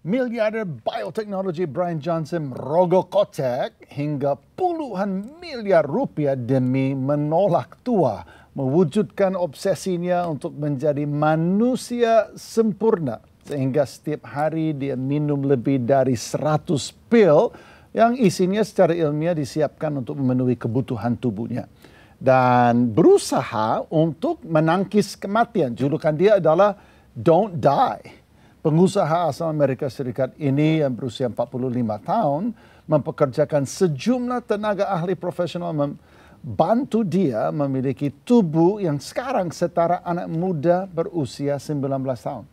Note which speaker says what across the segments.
Speaker 1: Miliarder bioteknologi Brian Johnson merogoh kocek hingga puluhan miliar rupiah demi menolak tua, mewujudkan obsesinya untuk menjadi manusia sempurna. Sehingga setiap hari dia minum lebih dari 100 pil yang isinya secara ilmiah disiapkan untuk memenuhi kebutuhan tubuhnya. Dan berusaha untuk menangkis kematian. Julukan dia adalah Don't Die. Pengusaha asal Amerika Serikat ini yang berusia 45 tahun mempekerjakan sejumlah tenaga ahli profesional membantu dia memiliki tubuh yang sekarang setara anak muda berusia 19 tahun.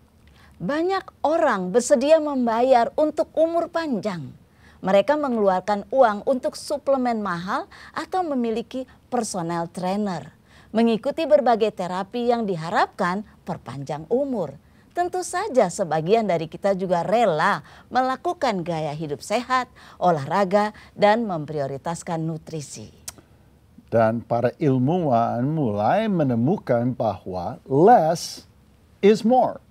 Speaker 2: Banyak orang bersedia membayar untuk umur panjang. Mereka mengeluarkan uang untuk suplemen mahal atau memiliki personal trainer. Mengikuti berbagai terapi yang diharapkan perpanjang umur. Tentu saja sebagian dari kita juga rela melakukan gaya hidup sehat, olahraga, dan memprioritaskan nutrisi.
Speaker 1: Dan para ilmuwan mulai menemukan bahwa less is more.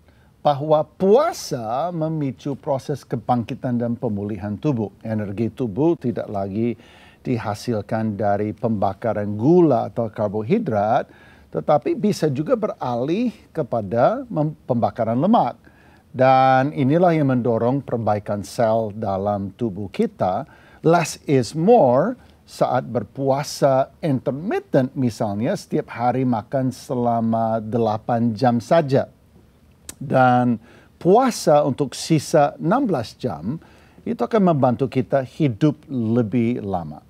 Speaker 1: Bahwa puasa memicu proses kebangkitan dan pemulihan tubuh. Energi tubuh tidak lagi dihasilkan dari pembakaran gula atau karbohidrat, tetapi bisa juga beralih kepada pembakaran lemak. Dan inilah yang mendorong perbaikan sel dalam tubuh kita. Less is more saat berpuasa intermittent misalnya, setiap hari makan selama 8 jam saja. Dan puasa untuk sisa 16 jam itu akan membantu kita hidup lebih lama.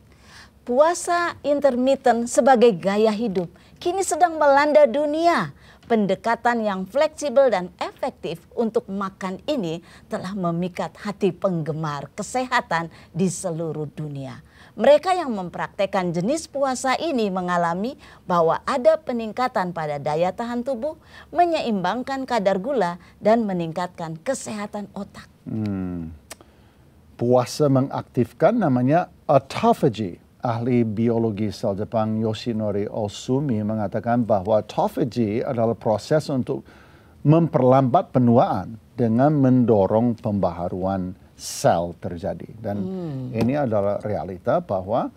Speaker 2: Puasa intermittent sebagai gaya hidup kini sedang melanda dunia. Pendekatan yang fleksibel dan efektif untuk makan ini telah memikat hati penggemar kesehatan di seluruh dunia. Mereka yang mempraktekkan jenis puasa ini mengalami bahwa ada peningkatan pada daya tahan tubuh, menyeimbangkan kadar gula, dan meningkatkan kesehatan otak.
Speaker 1: Puasa mengaktifkan namanya autophagy. Ahli biologi sel Jepang Yoshinori Osumi mengatakan bahwa autophagy adalah proses untuk memperlambat penuaan dengan mendorong pembaharuan sel terjadi. Dan ini adalah realita bahwa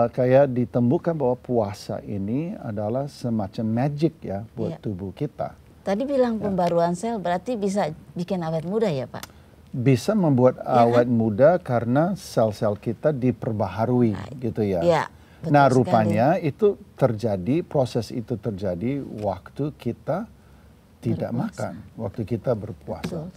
Speaker 1: kayak ditemukan bahwa puasa ini adalah semacam magic ya buat tubuh kita.
Speaker 2: Tadi bilang pembaruan sel berarti bisa bikin awet muda ya Pak?
Speaker 1: Bisa membuat awet muda karena sel-sel kita diperbaharui gitu ya. Nah rupanya itu terjadi, proses itu terjadi waktu kita tidak makan, waktu kita berpuasa.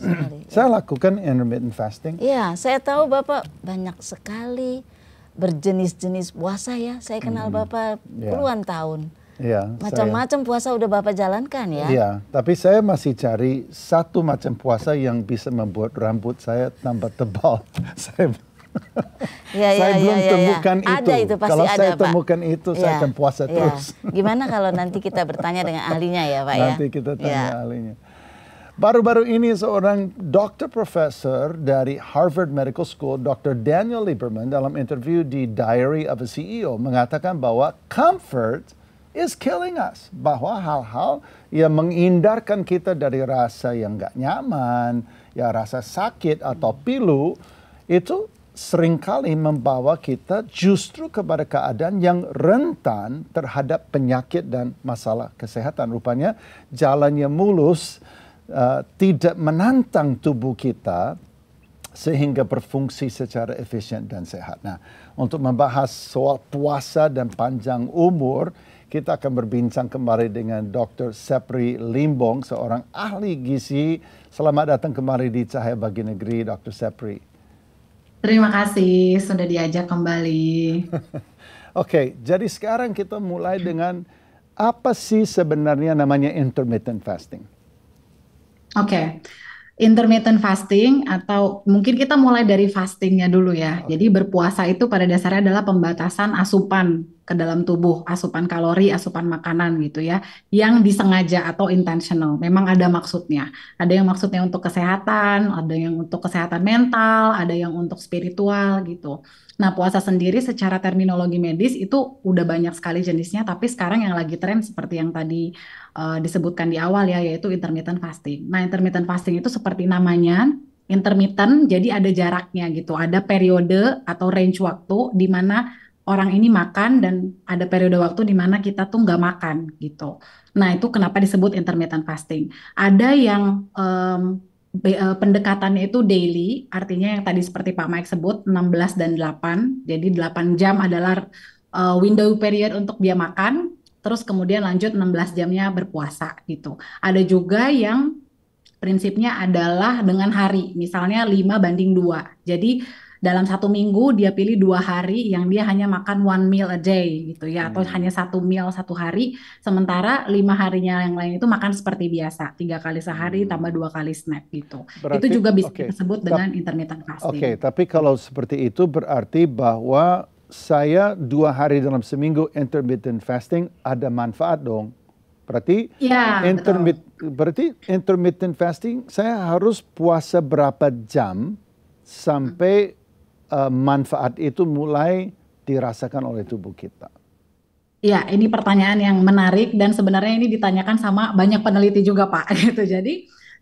Speaker 1: Saya lakukan intermittent fasting.
Speaker 2: Iya, saya tahu Bapak banyak sekali berjenis-jenis puasa ya. Saya kenal Bapak puluhan tahun.
Speaker 1: Ya,
Speaker 2: macam-macam puasa udah Bapak jalankan ya.
Speaker 1: Iya, tapi saya masih cari satu macam puasa yang bisa membuat rambut saya tambah tebal. Saya belum temukan itu.
Speaker 2: Ada itu pasti
Speaker 1: kalau
Speaker 2: ada,
Speaker 1: saya
Speaker 2: Pak.
Speaker 1: temukan itu, saya akan puasa terus.
Speaker 2: Gimana kalau nanti kita bertanya dengan ahlinya ya Pak ya?
Speaker 1: Nanti kita tanya ahlinya. Baru-baru ini seorang dokter profesor dari Harvard Medical School, Dr. Daniel Lieberman, dalam interview di Diary of a CEO mengatakan bahwa comfort is killing us. Bahwa hal-hal yang menghindarkan kita dari rasa yang gak nyaman, ya rasa sakit atau pilu, itu seringkali membawa kita justru kepada keadaan yang rentan terhadap penyakit dan masalah kesehatan. Rupanya jalannya mulus tidak menantang tubuh kita sehingga berfungsi secara efisien dan sehat. Nah, untuk membahas soal puasa dan panjang umur, kita akan berbincang kembali dengan Dr. Sepri Limbong, seorang ahli gizi. Selamat datang kembali di Cahaya Bagi Negeri, Dr. Sepri.
Speaker 3: Terima kasih sudah diajak kembali.
Speaker 1: Oke, jadi sekarang kita mulai dengan apa sih sebenarnya namanya intermittent fasting?
Speaker 3: Oke. Intermittent fasting atau mungkin kita mulai dari fastingnya dulu ya. Jadi berpuasa itu pada dasarnya adalah pembatasan asupan ke dalam tubuh, asupan kalori, asupan makanan gitu ya, yang disengaja atau intentional. Memang ada maksudnya. Ada yang maksudnya untuk kesehatan, ada yang untuk kesehatan mental, ada yang untuk spiritual gitu. Nah, puasa sendiri secara terminologi medis itu udah banyak sekali jenisnya, tapi sekarang yang lagi tren seperti yang tadi disebutkan di awal ya, yaitu intermittent fasting. Nah, intermittent fasting itu seperti namanya, intermittent, jadi ada jaraknya gitu, ada periode atau range waktu di mana orang ini makan dan ada periode waktu di mana kita tuh nggak makan gitu. Nah itu kenapa disebut intermittent fasting. Ada yang pendekatannya itu daily, artinya yang tadi seperti Pak Mike sebut 16 dan 8, jadi 8 jam adalah window period untuk dia makan, terus kemudian lanjut 16 jamnya berpuasa gitu. Ada juga yang prinsipnya adalah dengan hari, misalnya 5:2. Jadi dalam satu minggu dia pilih 2 hari yang dia hanya makan one meal a day gitu ya, atau hanya satu meal satu hari, sementara 5 harinya yang lain itu makan seperti biasa, 3 kali sehari tambah 2 kali snack gitu. Itu
Speaker 1: Berarti,
Speaker 3: juga bisa
Speaker 1: oke.
Speaker 3: disebut dengan intermittent fasting.
Speaker 1: Oke, tapi kalau seperti itu berarti bahwa saya 2 hari dalam seminggu intermittent fasting ada manfaat dong. Berarti
Speaker 3: Iya, betul.
Speaker 1: berarti intermittent fasting saya harus puasa berapa jam sampai manfaat itu mulai dirasakan oleh tubuh kita.
Speaker 3: Ya, ini pertanyaan yang menarik dan sebenarnya ini ditanyakan sama banyak peneliti juga, Pak. Gitu. Jadi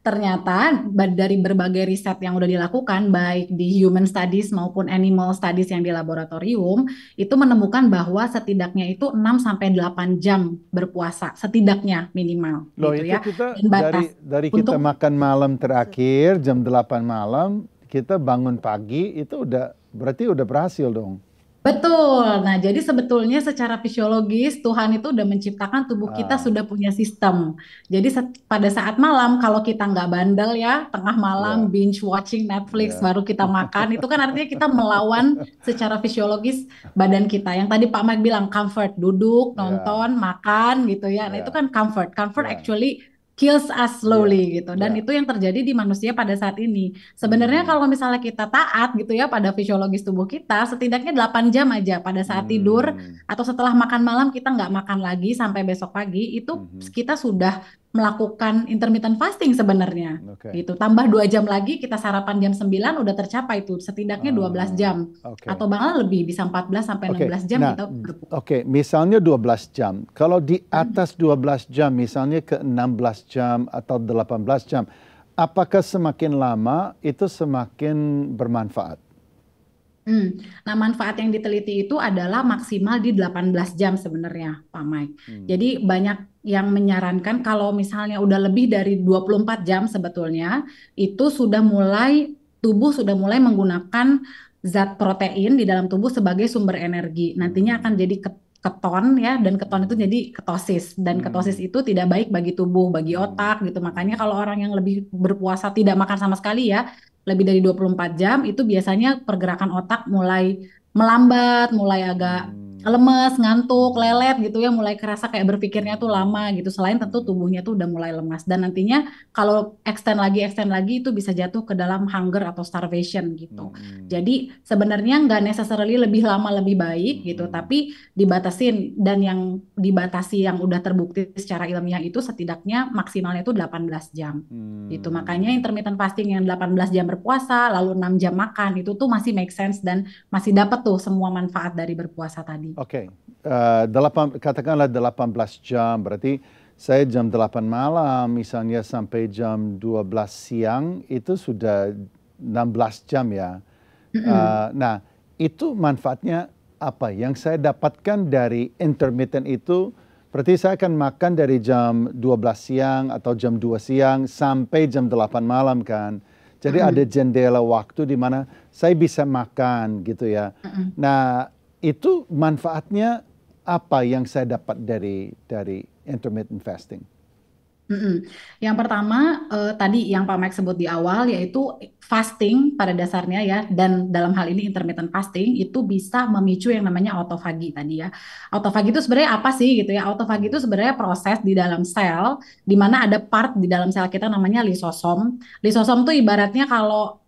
Speaker 3: ternyata dari berbagai riset yang udah dilakukan, baik di human studies maupun animal studies yang di laboratorium, itu menemukan bahwa setidaknya itu 6 sampai 8 jam berpuasa, setidaknya minimal,
Speaker 1: Loh,
Speaker 3: gitu
Speaker 1: itu
Speaker 3: ya.
Speaker 1: kita
Speaker 3: Dan batas
Speaker 1: dari kita
Speaker 3: untuk
Speaker 1: makan malam terakhir jam 8 malam, kita bangun pagi itu berarti udah berhasil dong.
Speaker 3: Betul. Nah, jadi sebetulnya secara fisiologis Tuhan itu udah menciptakan tubuh kita
Speaker 1: Ah,
Speaker 3: sudah punya sistem. Jadi pada saat malam kalau kita nggak bandel ya, tengah malam
Speaker 1: ya,
Speaker 3: binge watching Netflix
Speaker 1: ya.
Speaker 3: baru kita makan, itu kan artinya kita melawan secara fisiologis badan kita. Yang tadi Pak Mike bilang comfort, duduk,
Speaker 1: Ya,
Speaker 3: nonton, makan gitu ya. Nah, itu
Speaker 1: ya,
Speaker 3: kan comfort. Comfort
Speaker 1: ya,
Speaker 3: actually kills us
Speaker 1: ya,
Speaker 3: slowly gitu. Dan
Speaker 1: ya.
Speaker 3: itu yang terjadi di manusia pada saat ini. Sebenarnya
Speaker 1: Hmm,
Speaker 3: kalau misalnya kita taat gitu ya pada fisiologis tubuh kita, setidaknya 8 jam aja pada saat tidur
Speaker 1: hmm,
Speaker 3: atau setelah makan malam kita nggak makan lagi sampai besok pagi, itu
Speaker 1: mhm.
Speaker 3: kita sudah melakukan intermittent fasting sebenarnya.
Speaker 1: Oke.
Speaker 3: Gitu. Tambah 2 jam lagi kita sarapan jam 9 udah tercapai tuh setidaknya 12
Speaker 1: Ah,
Speaker 3: jam.
Speaker 1: oke.
Speaker 3: Atau bahkan lebih bisa 14 sampai
Speaker 1: Oke.
Speaker 3: 16 jam
Speaker 1: Nah,
Speaker 3: kita berpuasa.
Speaker 1: oke, misalnya 12 jam. Kalau di atas 12 jam, misalnya ke 16 jam atau 18 jam, apakah semakin lama itu semakin bermanfaat?
Speaker 3: Nah, manfaat yang diteliti itu adalah maksimal di 18 jam sebenarnya, Pak Mike.
Speaker 1: Hmm.
Speaker 3: Jadi banyak yang menyarankan kalau misalnya udah lebih dari 24 jam sebetulnya, itu tubuh sudah mulai menggunakan zat protein di dalam tubuh sebagai sumber energi. Nantinya akan
Speaker 1: Hmm.
Speaker 3: jadi keton ya, dan keton itu jadi ketosis. Dan ketosis
Speaker 1: Hmm.
Speaker 3: itu tidak baik bagi tubuh, bagi
Speaker 1: Hmm.
Speaker 3: otak gitu. Makanya kalau orang yang lebih berpuasa tidak makan sama sekali ya, lebih dari 24 jam itu biasanya pergerakan otak mulai melambat, mulai agak
Speaker 1: Hmm.
Speaker 3: lemes, ngantuk,
Speaker 1: Hmm.
Speaker 3: lelet gitu ya, mulai kerasa kayak berpikirnya tuh lama gitu. Selain tentu tubuhnya tuh udah mulai lemas dan nantinya kalau extend lagi itu bisa jatuh ke dalam hunger atau starvation gitu.
Speaker 1: Hmm.
Speaker 3: Jadi sebenarnya nggak necessarily lebih lama lebih baik gitu,
Speaker 1: Hmm.
Speaker 3: tapi dibatasin, dan yang dibatasi yang udah terbukti secara ilmiah itu setidaknya maksimalnya itu 18 jam. Gitu. Makanya
Speaker 1: Hmm.
Speaker 3: intermittent fasting yang 18 jam berpuasa, lalu 6 jam makan, itu tuh masih make sense dan masih dapat tuh semua manfaat dari berpuasa tadi.
Speaker 1: Oke, katakanlah 18 jam, berarti saya jam 8 malam, misalnya sampai jam 12 siang, itu sudah 16 jam ya. Nah, itu manfaatnya apa? Yang saya dapatkan dari intermittent itu, berarti saya akan makan dari jam 12 siang atau jam 2 siang sampai jam 8 malam kan. Jadi ada jendela waktu di mana saya bisa makan gitu ya. Nah, itu manfaatnya apa yang saya dapat dari intermittent fasting?
Speaker 3: Yang pertama tadi yang Pak Mike sebut di awal yaitu fasting pada dasarnya ya, dan dalam hal ini intermittent fasting itu bisa memicu yang namanya autofagi tadi ya. Autofagi itu sebenarnya apa sih gitu ya? Autofagi itu sebenarnya proses di dalam sel di mana ada part di dalam sel kita namanya lisosom. Lisosom tuh ibaratnya kalau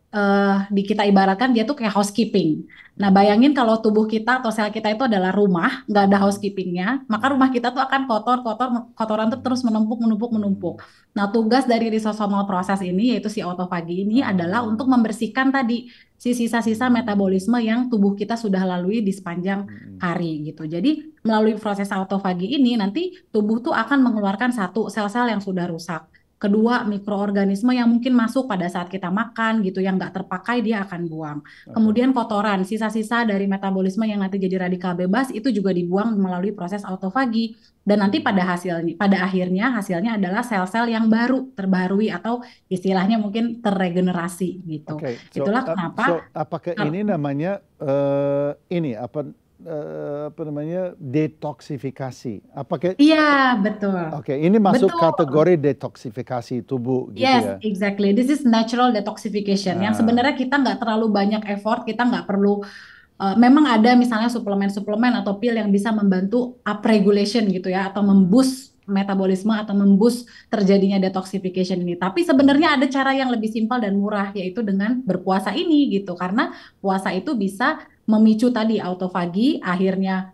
Speaker 3: kita ibaratkan dia tuh kayak housekeeping. Nah, bayangin kalau tubuh kita atau sel kita itu adalah rumah, nggak ada housekeepingnya, maka rumah kita tuh akan kotoran tuh terus menumpuk. Nah, tugas dari lysosomal proses ini, yaitu si autofagi ini, adalah untuk membersihkan tadi si sisa-sisa metabolisme yang tubuh kita sudah lalui di sepanjang hari gitu. Jadi, melalui proses autofagi ini, nanti tubuh tuh akan mengeluarkan satu sel-sel yang sudah rusak. Kedua, mikroorganisme yang mungkin masuk pada saat kita makan gitu, yang nggak terpakai dia akan buang. Kemudian kotoran, sisa-sisa dari metabolisme yang nanti jadi radikal bebas itu juga dibuang melalui proses autofagi. Dan nanti pada akhirnya hasilnya adalah sel-sel yang baru, terbarui atau istilahnya mungkin terregenerasi gitu.
Speaker 1: Oke,
Speaker 3: Itulah kenapa
Speaker 1: apakah ini namanya apa namanya detoksifikasi? Apakah
Speaker 3: iya, betul.
Speaker 1: Oke, ini masuk
Speaker 3: Betul.
Speaker 1: kategori detoksifikasi tubuh gitu
Speaker 3: Yes,
Speaker 1: ya?
Speaker 3: exactly. This is natural detoxification. Yang sebenarnya kita nggak terlalu banyak effort, kita nggak perlu. Memang ada misalnya suplemen-suplemen atau pil yang bisa membantu upregulation gitu ya, atau memboost metabolisme atau memboost terjadinya detoxification ini. Tapi sebenarnya ada cara yang lebih simpel dan murah, yaitu dengan berpuasa ini gitu. Karena puasa itu bisa memicu tadi autofagi, akhirnya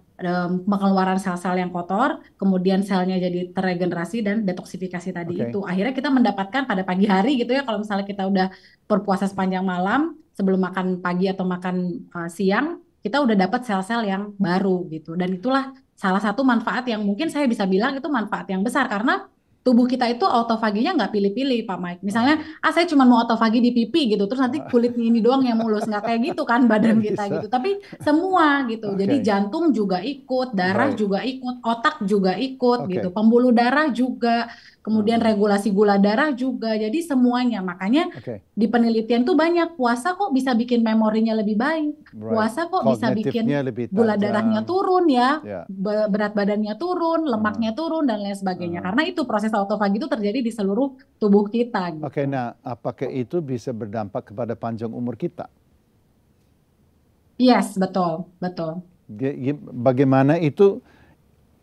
Speaker 3: pengeluaran sel-sel yang kotor, kemudian selnya jadi terregenerasi dan detoksifikasi tadi
Speaker 1: Oke.
Speaker 3: itu. Akhirnya kita mendapatkan pada pagi hari gitu ya, kalau misalnya kita udah berpuasa sepanjang malam, sebelum makan pagi atau makan siang, kita udah dapat sel-sel yang baru gitu. Dan itulah salah satu manfaat yang mungkin saya bisa bilang itu manfaat yang besar karena tubuh kita itu autofaginya nggak pilih-pilih, Pak Mike. Misalnya, saya cuma mau autofagi di pipi gitu, terus nanti kulitnya ini doang yang mulus, nggak kayak gitu kan badan
Speaker 1: Nggak
Speaker 3: kita
Speaker 1: bisa.
Speaker 3: gitu. Tapi semua gitu. Jadi
Speaker 1: Oke.
Speaker 3: jantung juga ikut, darah
Speaker 1: Baik.
Speaker 3: juga ikut, otak juga ikut
Speaker 1: Oke.
Speaker 3: gitu. Pembuluh darah juga, kemudian regulasi gula darah juga. Jadi semuanya. Makanya
Speaker 1: Oke.
Speaker 3: di penelitian tuh banyak puasa kok bisa bikin memorinya lebih baik.
Speaker 1: Right.
Speaker 3: Puasa kok bisa bikin
Speaker 1: Kognitifnya lebih
Speaker 3: gula darahnya
Speaker 1: tajam.
Speaker 3: turun ya,
Speaker 1: Ya.
Speaker 3: berat badannya turun, lemaknya turun dan lain sebagainya. Karena itu proses autofagi itu terjadi di seluruh tubuh kita gitu.
Speaker 1: Oke, nah apakah itu bisa berdampak kepada panjang umur kita?
Speaker 3: Yes, betul, betul.
Speaker 1: Bagaimana itu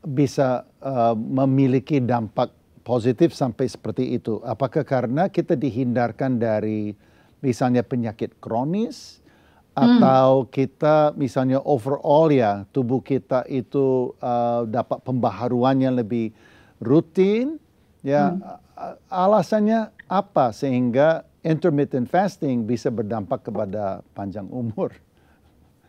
Speaker 1: bisa memiliki dampak positif sampai seperti itu? Apakah karena kita dihindarkan dari misalnya penyakit kronis atau kita misalnya overall ya tubuh kita itu dapat pembaharuan yang lebih rutin ya? Alasannya apa sehingga intermittent fasting bisa berdampak kepada panjang umur?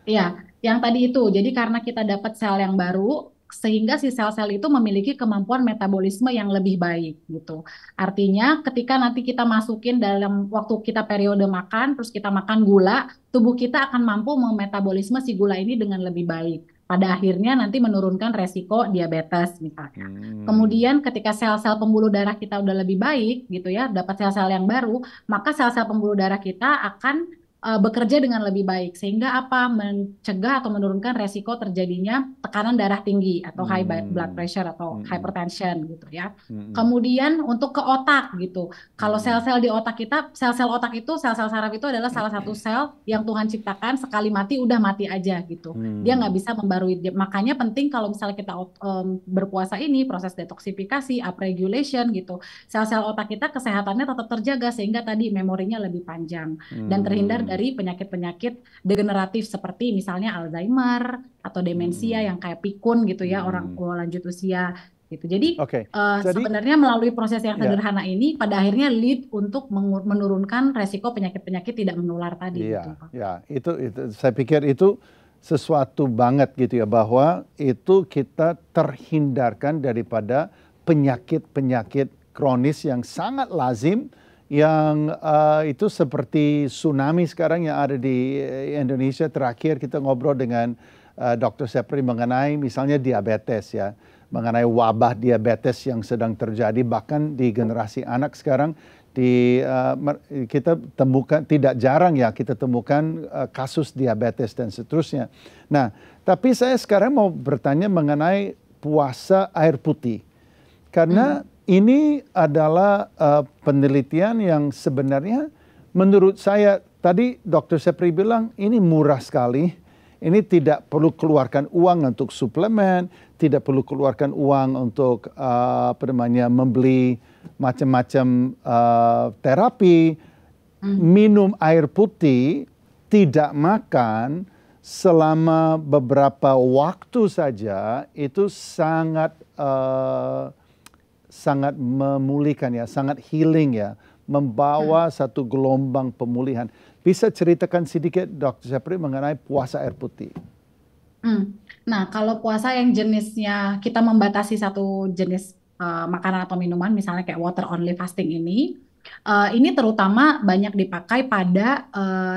Speaker 3: Iya, yang tadi itu. Jadi karena kita dapat sel yang baru, sehingga si sel-sel itu memiliki kemampuan metabolisme yang lebih baik gitu. Artinya ketika nanti kita masukin dalam waktu kita periode makan, terus kita makan gula, tubuh kita akan mampu memetabolisme si gula ini dengan lebih baik. Pada akhirnya nanti menurunkan resiko diabetes misalnya. Kemudian ketika sel-sel pembuluh darah kita udah lebih baik gitu ya, dapat sel-sel yang baru, maka sel-sel pembuluh darah kita akan bekerja dengan lebih baik sehingga apa mencegah atau menurunkan resiko terjadinya tekanan darah tinggi atau high blood pressure atau hypertension gitu ya. Kemudian untuk ke otak gitu. Kalau sel-sel di otak kita, sel-sel otak itu, sel-sel saraf itu adalah salah satu sel yang Tuhan ciptakan sekali mati udah mati aja gitu. Dia nggak bisa membarui. Makanya penting kalau misalnya kita berpuasa ini proses detoksifikasi, upregulation gitu. Sel-sel otak kita kesehatannya tetap terjaga sehingga tadi memorinya lebih panjang dan terhindar dari penyakit-penyakit degeneratif seperti misalnya Alzheimer atau demensia yang kayak pikun gitu ya orang tua lanjut usia gitu. Jadi sebenarnya melalui proses yang sederhana ini pada akhirnya lead untuk menurunkan resiko penyakit-penyakit tidak menular tadi.
Speaker 1: Iya,
Speaker 3: gitu, Pak.
Speaker 1: ya itu saya pikir itu sesuatu banget gitu ya bahwa itu kita terhindarkan daripada penyakit-penyakit kronis yang sangat lazim yang itu seperti tsunami sekarang yang ada di Indonesia. Terakhir kita ngobrol dengan Dr. Sepri mengenai misalnya diabetes ya, mengenai wabah diabetes yang sedang terjadi bahkan di generasi anak sekarang. Kita temukan tidak jarang ya kita temukan kasus diabetes dan seterusnya. Nah, tapi saya sekarang mau bertanya mengenai puasa air putih karena ini adalah penelitian yang sebenarnya menurut saya tadi Dr. Sepri bilang ini murah sekali. Ini tidak perlu keluarkan uang untuk suplemen, tidak perlu keluarkan uang untuk membeli macam-macam terapi. Minum air putih, tidak makan selama beberapa waktu saja itu sangat sangat memulihkan ya, sangat healing ya, membawa satu gelombang pemulihan. Bisa ceritakan sedikit Dr. Sepri mengenai puasa air putih?
Speaker 3: Nah, kalau puasa yang jenisnya kita membatasi satu jenis makanan atau minuman, misalnya kayak water only fasting ini terutama banyak dipakai pada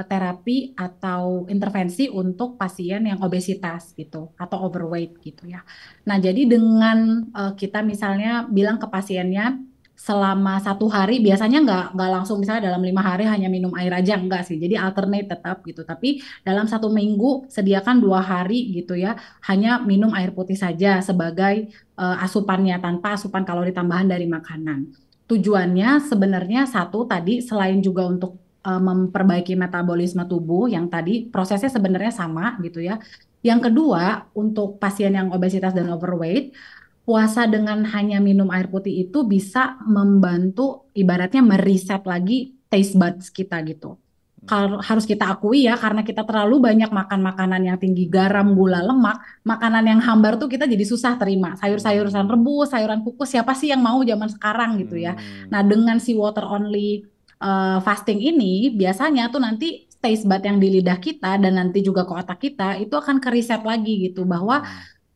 Speaker 3: terapi atau intervensi untuk pasien yang obesitas gitu atau overweight gitu ya. Nah, jadi dengan kita misalnya bilang ke pasiennya selama 1 hari, biasanya nggak langsung misalnya dalam 5 hari hanya minum air aja, enggak sih. Jadi alternate tetap gitu. Tapi dalam 1 minggu sediakan 2 hari gitu ya, hanya minum air putih saja sebagai asupannya tanpa asupan kalori tambahan dari makanan. Tujuannya sebenarnya satu tadi selain juga untuk memperbaiki metabolisme tubuh yang tadi prosesnya sebenarnya sama gitu ya. Yang kedua, untuk pasien yang obesitas dan overweight, puasa dengan hanya minum air putih itu bisa membantu ibaratnya mereset lagi taste buds kita gitu. Harus kita akui ya, karena kita terlalu banyak makan makanan yang tinggi garam, gula, lemak, makanan yang hambar tuh kita jadi susah terima. Sayur-sayuran rebus, sayuran kukus, siapa sih yang mau zaman sekarang gitu ya. Nah, dengan si water only fasting ini, biasanya tuh nanti taste bud yang di lidah kita dan nanti juga ke otak kita itu akan keriset lagi gitu, bahwa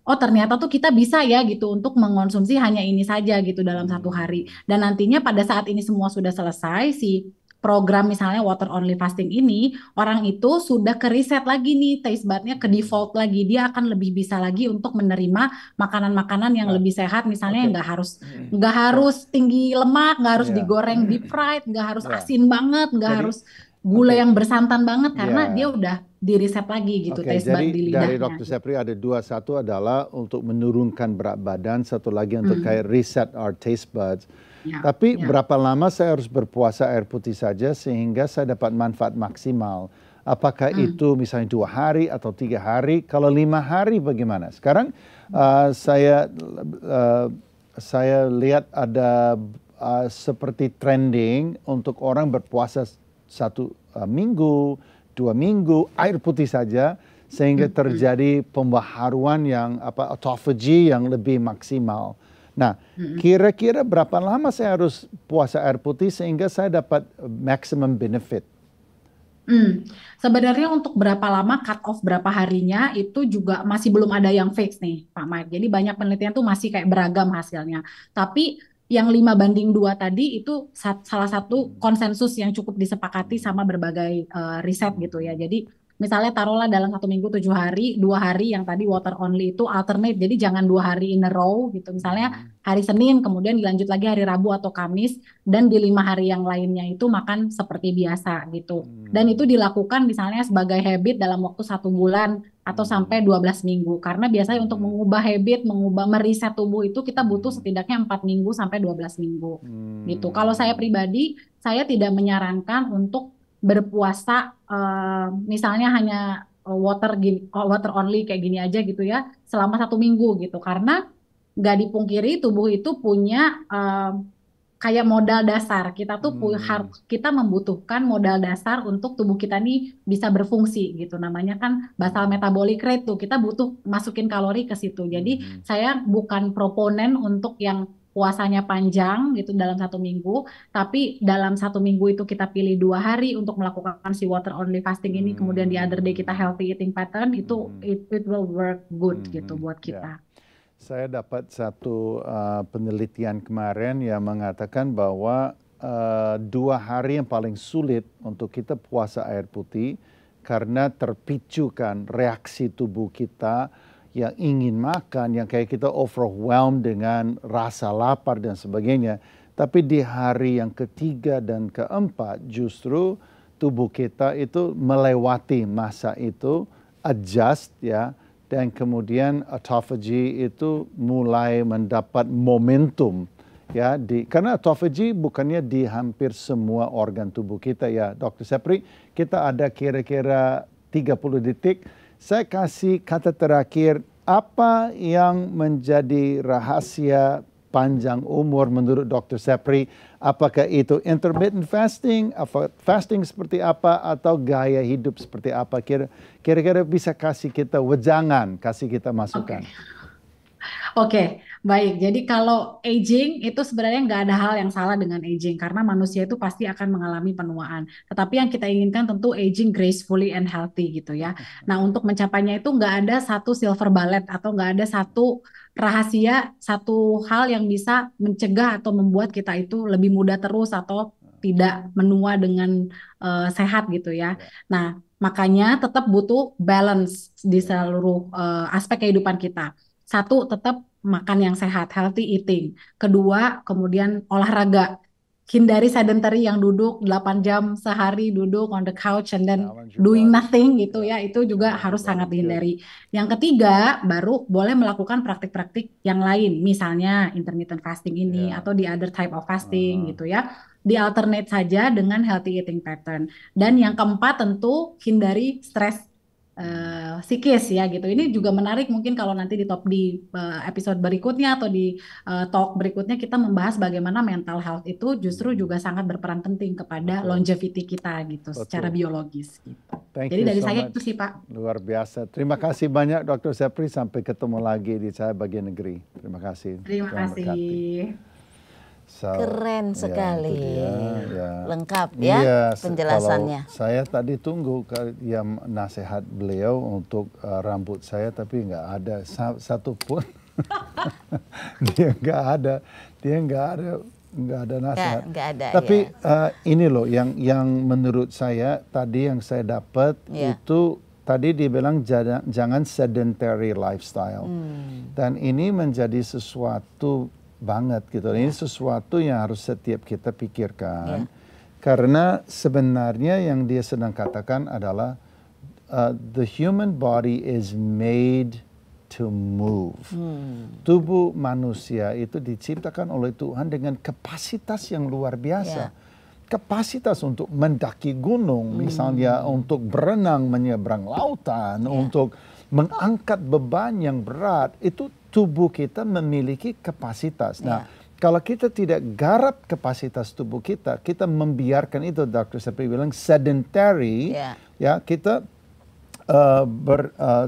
Speaker 3: oh ternyata tuh kita bisa ya gitu untuk mengonsumsi hanya ini saja gitu dalam 1 hari. Dan nantinya pada saat ini semua sudah selesai, si program misalnya water only fasting ini, orang itu sudah ke reset lagi nih taste budnya, ke default lagi. Dia akan lebih bisa lagi untuk menerima makanan-makanan yang lebih sehat, misalnya nggak harus tinggi lemak, nggak harus digoreng deep fried, nggak harus asin banget, nggak harus gula yang bersantan banget, karena dia udah di reset lagi gitu taste bud di lidahnya.
Speaker 1: Dari Dr. Sepri ada dua, satu adalah untuk menurunkan berat badan, satu lagi untuk kayak reset our taste buds. Tapi berapa lama saya harus berpuasa air putih saja sehingga saya dapat manfaat maksimal? Apakah itu misalnya 2 hari atau 3 hari? Kalau 5 hari bagaimana? Sekarang saya lihat ada seperti trending untuk orang berpuasa 1 minggu, 2 minggu air putih saja sehingga terjadi pembaharuan yang autophagy yang lebih maksimal. Nah, kira-kira berapa lama saya harus puasa air putih sehingga saya dapat maximum benefit?
Speaker 3: Sebenarnya untuk berapa lama cut off berapa harinya itu juga masih belum ada yang fix nih Pak Mike. Jadi banyak penelitian tuh masih kayak beragam hasilnya. Tapi yang 5:2 tadi itu salah satu konsensus yang cukup disepakati sama berbagai riset gitu ya. Jadi misalnya taruhlah dalam 1 minggu 7 hari, 2 hari yang tadi water only itu alternate. Jadi jangan 2 hari in a row gitu. Misalnya hari Senin, kemudian dilanjut lagi hari Rabu atau Kamis, dan di 5 hari yang lainnya itu makan seperti biasa gitu. Dan itu dilakukan misalnya sebagai habit dalam waktu 1 bulan atau sampai 12 minggu. Karena biasanya untuk mengubah habit, mereset tubuh itu kita butuh setidaknya 4 minggu sampai 12 minggu gitu. Kalau saya pribadi, saya tidak menyarankan untuk berpuasa misalnya hanya water only kayak gini aja gitu ya selama 1 minggu gitu, karena nggak dipungkiri tubuh itu punya kayak modal dasar. Kita tuh kita membutuhkan modal dasar untuk tubuh kita nih bisa berfungsi gitu. Namanya kan basal metabolic rate tuh, kita butuh masukin kalori ke situ. Jadi saya bukan proponen untuk yang puasanya panjang gitu dalam 1 minggu, tapi dalam 1 minggu itu kita pilih 2 hari untuk melakukan si water only fasting ini, kemudian di other day kita healthy eating pattern, itu it will work good gitu buat kita.
Speaker 1: Saya dapat satu penelitian kemarin yang mengatakan bahwa 2 hari yang paling sulit untuk kita puasa air putih karena terpicukan reaksi tubuh kita yang ingin makan, yang kayak kita overwhelmed dengan rasa lapar dan sebagainya. Tapi di hari yang ketiga dan keempat justru tubuh kita itu melewati masa itu, adjust ya, dan kemudian autophagy itu mulai mendapat momentum ya, karena autophagy bukannya di hampir semua organ tubuh kita ya Dr. Sepri. Kita ada kira-kira 30 detik. Saya kasih kata terakhir, apa yang menjadi rahasia panjang umur menurut Dr. Sepri? Apakah itu intermittent fasting, fasting seperti apa, atau gaya hidup seperti apa? Kira-kira bisa kasih kita wejangan, kasih kita masukan.
Speaker 3: Oke. Baik, jadi kalau aging itu sebenarnya nggak ada hal yang salah dengan aging karena manusia itu pasti akan mengalami penuaan. Tetapi yang kita inginkan tentu aging gracefully and healthy gitu ya. Nah, untuk mencapainya itu nggak ada satu silver bullet atau nggak ada satu rahasia, satu hal yang bisa mencegah atau membuat kita itu lebih muda terus atau tidak menua dengan sehat gitu ya. Nah, makanya tetap butuh balance di seluruh aspek kehidupan kita. Satu, tetap makan yang sehat, healthy eating. Kedua, kemudian olahraga. Hindari sedentary yang duduk 8 jam sehari duduk on the couch and then
Speaker 1: Challenge your
Speaker 3: doing
Speaker 1: body.
Speaker 3: nothing gitu
Speaker 1: Ya,
Speaker 3: ya. Itu juga
Speaker 1: challenge your
Speaker 3: harus sangat
Speaker 1: body. Good.
Speaker 3: dihindari. Yang ketiga, baru boleh melakukan praktik-praktik yang lain. Misalnya intermittent fasting ini
Speaker 1: Ya.
Speaker 3: atau the other type of fasting gitu ya. Di alternate saja dengan healthy eating pattern. Dan yang keempat tentu hindari stres psikis ya gitu. Ini juga menarik mungkin kalau nanti di episode berikutnya atau di talk berikutnya kita membahas bagaimana mental health itu justru juga sangat berperan penting kepada longevity kita gitu secara biologis gitu. Jadi dari saya itu sih Pak.
Speaker 1: Luar biasa. Terima kasih banyak Dr. Sepri. Sampai ketemu lagi di Cahaya Bagian Negeri. Terima kasih.
Speaker 3: Terima kasih.
Speaker 2: Keren sekali,
Speaker 1: ya.
Speaker 2: Lengkap ya penjelasannya.
Speaker 1: Saya tadi tunggu yang nasihat beliau untuk rambut saya, tapi nggak ada satu pun. Dia nggak ada nasihat.
Speaker 2: Nggak ada.
Speaker 1: Tapi ini loh yang menurut saya tadi yang saya dapat itu. Tadi dibilang jangan sedentary lifestyle. Dan ini menjadi sesuatu banget gitu. Ini sesuatu yang harus setiap kita pikirkan. Karena sebenarnya yang dia sedang katakan adalah the human body is made to move. Tubuh manusia itu diciptakan oleh Tuhan dengan kapasitas yang luar biasa. Kapasitas untuk mendaki gunung, misalnya untuk berenang menyeberang lautan, untuk mengangkat beban yang berat, itu tubuh kita memiliki kapasitas. Nah, kalau kita tidak garap kapasitas tubuh kita, kita membiarkan itu, Dr. Sepri bilang sedentary, ya kita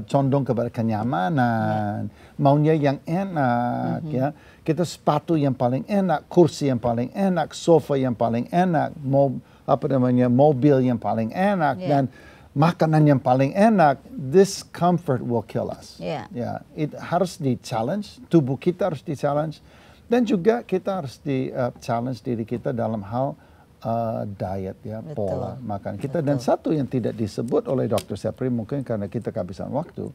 Speaker 1: condong kepada kenyamanan, maunya yang enak, ya. Kita sepatu yang paling enak, kursi yang paling enak, sofa yang paling enak, mobil yang paling enak, dan makanan yang paling enak. This comfort will kill us. It harus di-challenge, tubuh kita harus di-challenge, dan juga kita harus di-challenge diri kita dalam hal diet, ya, pola makan kita. Dan satu yang tidak disebut oleh Dr. Sepri mungkin karena kita kehabisan waktu,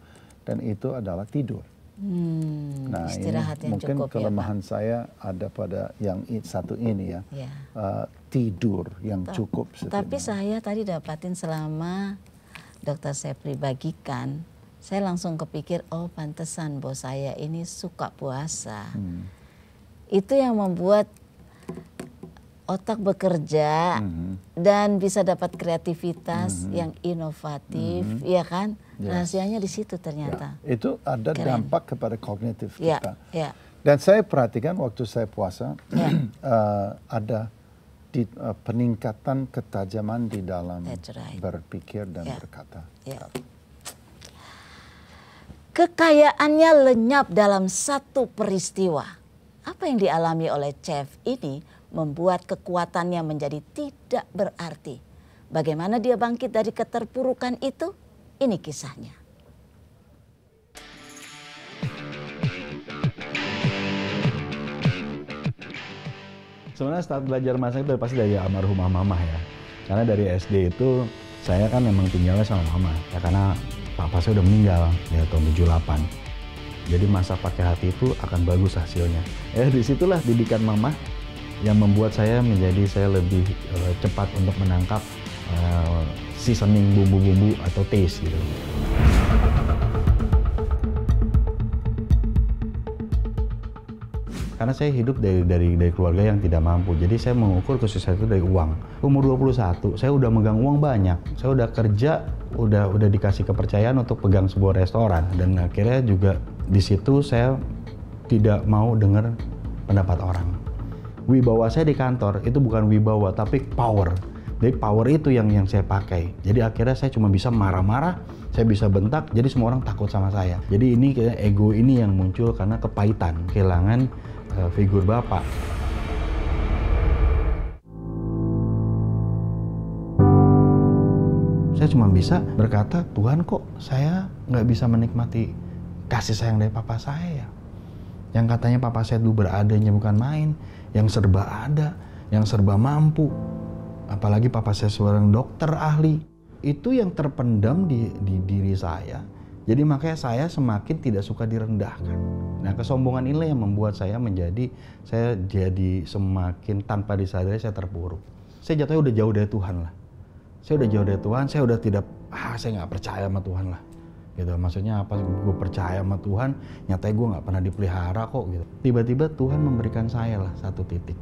Speaker 1: dan itu adalah tidur. Nah,
Speaker 2: istirahat
Speaker 1: ini
Speaker 2: yang
Speaker 1: mungkin
Speaker 2: cukup,
Speaker 1: kelemahan saya ada pada yang satu ini ya, tidur yang cukup.
Speaker 2: Tapi saya tadi dapatin selama Dr. Sepri bagikan, saya langsung kepikir, oh pantesan bos saya ini suka puasa. Itu yang membuat otak bekerja dan bisa dapat kreativitas yang inovatif, ya kan? Rahasianya di situ ternyata.
Speaker 1: Itu ada dampak kepada kognitif kita.
Speaker 2: Ya.
Speaker 1: Dan saya perhatikan waktu saya puasa, ada peningkatan ketajaman di dalam berpikir dan berkata.
Speaker 2: Kekayaannya lenyap dalam satu peristiwa. Apa yang dialami oleh chef ini membuat kekuatannya menjadi tidak berarti. Bagaimana dia bangkit dari keterpurukan itu? Ini kisahnya.
Speaker 4: Sebenarnya start belajar masak itu pasti dari almarhumah mama ya. Karena dari SD itu saya kan memang tinggalnya sama mama. Ya karena papa saya udah meninggal ya tahun 78. Jadi masak pakai hati itu akan bagus hasilnya. Disitulah didikan mama yang membuat saya lebih cepat untuk menangkap seasoning bumbu-bumbu atau taste gitu. Karena saya hidup dari keluarga yang tidak mampu, jadi saya mengukur kesuksesan itu dari uang. Umur 21, saya udah megang uang banyak. Saya udah kerja, udah dikasih kepercayaan untuk pegang sebuah restoran. Dan akhirnya juga di situ saya tidak mau dengar pendapat orang. Wibawa saya di kantor itu bukan wibawa, tapi power. Jadi power itu yang saya pakai. Jadi akhirnya saya cuma bisa marah-marah, saya bisa bentak, jadi semua orang takut sama saya. Jadi ini kayak ego ini yang muncul karena kepahitan, kehilangan figur bapak. Saya cuma bisa berkata, Tuhan kok saya nggak bisa menikmati kasih sayang dari papa saya ya. Yang katanya papa saya dulu beradanya bukan main, yang serba ada, yang serba mampu. Apalagi papa saya seorang dokter ahli. Itu yang terpendam di diri saya. Jadi makanya saya semakin tidak suka direndahkan. Nah, kesombongan inilah yang membuat saya jadi semakin tanpa disadari saya terpuruk. Saya jatuhnya udah jauh dari Tuhan lah. Saya udah jauh dari Tuhan, saya udah tidak, saya nggak percaya sama Tuhan lah. Gitu, maksudnya apa, gue percaya sama Tuhan, nyatanya gue nggak pernah dipelihara kok gitu. Tiba-tiba Tuhan memberikan saya lah satu titik.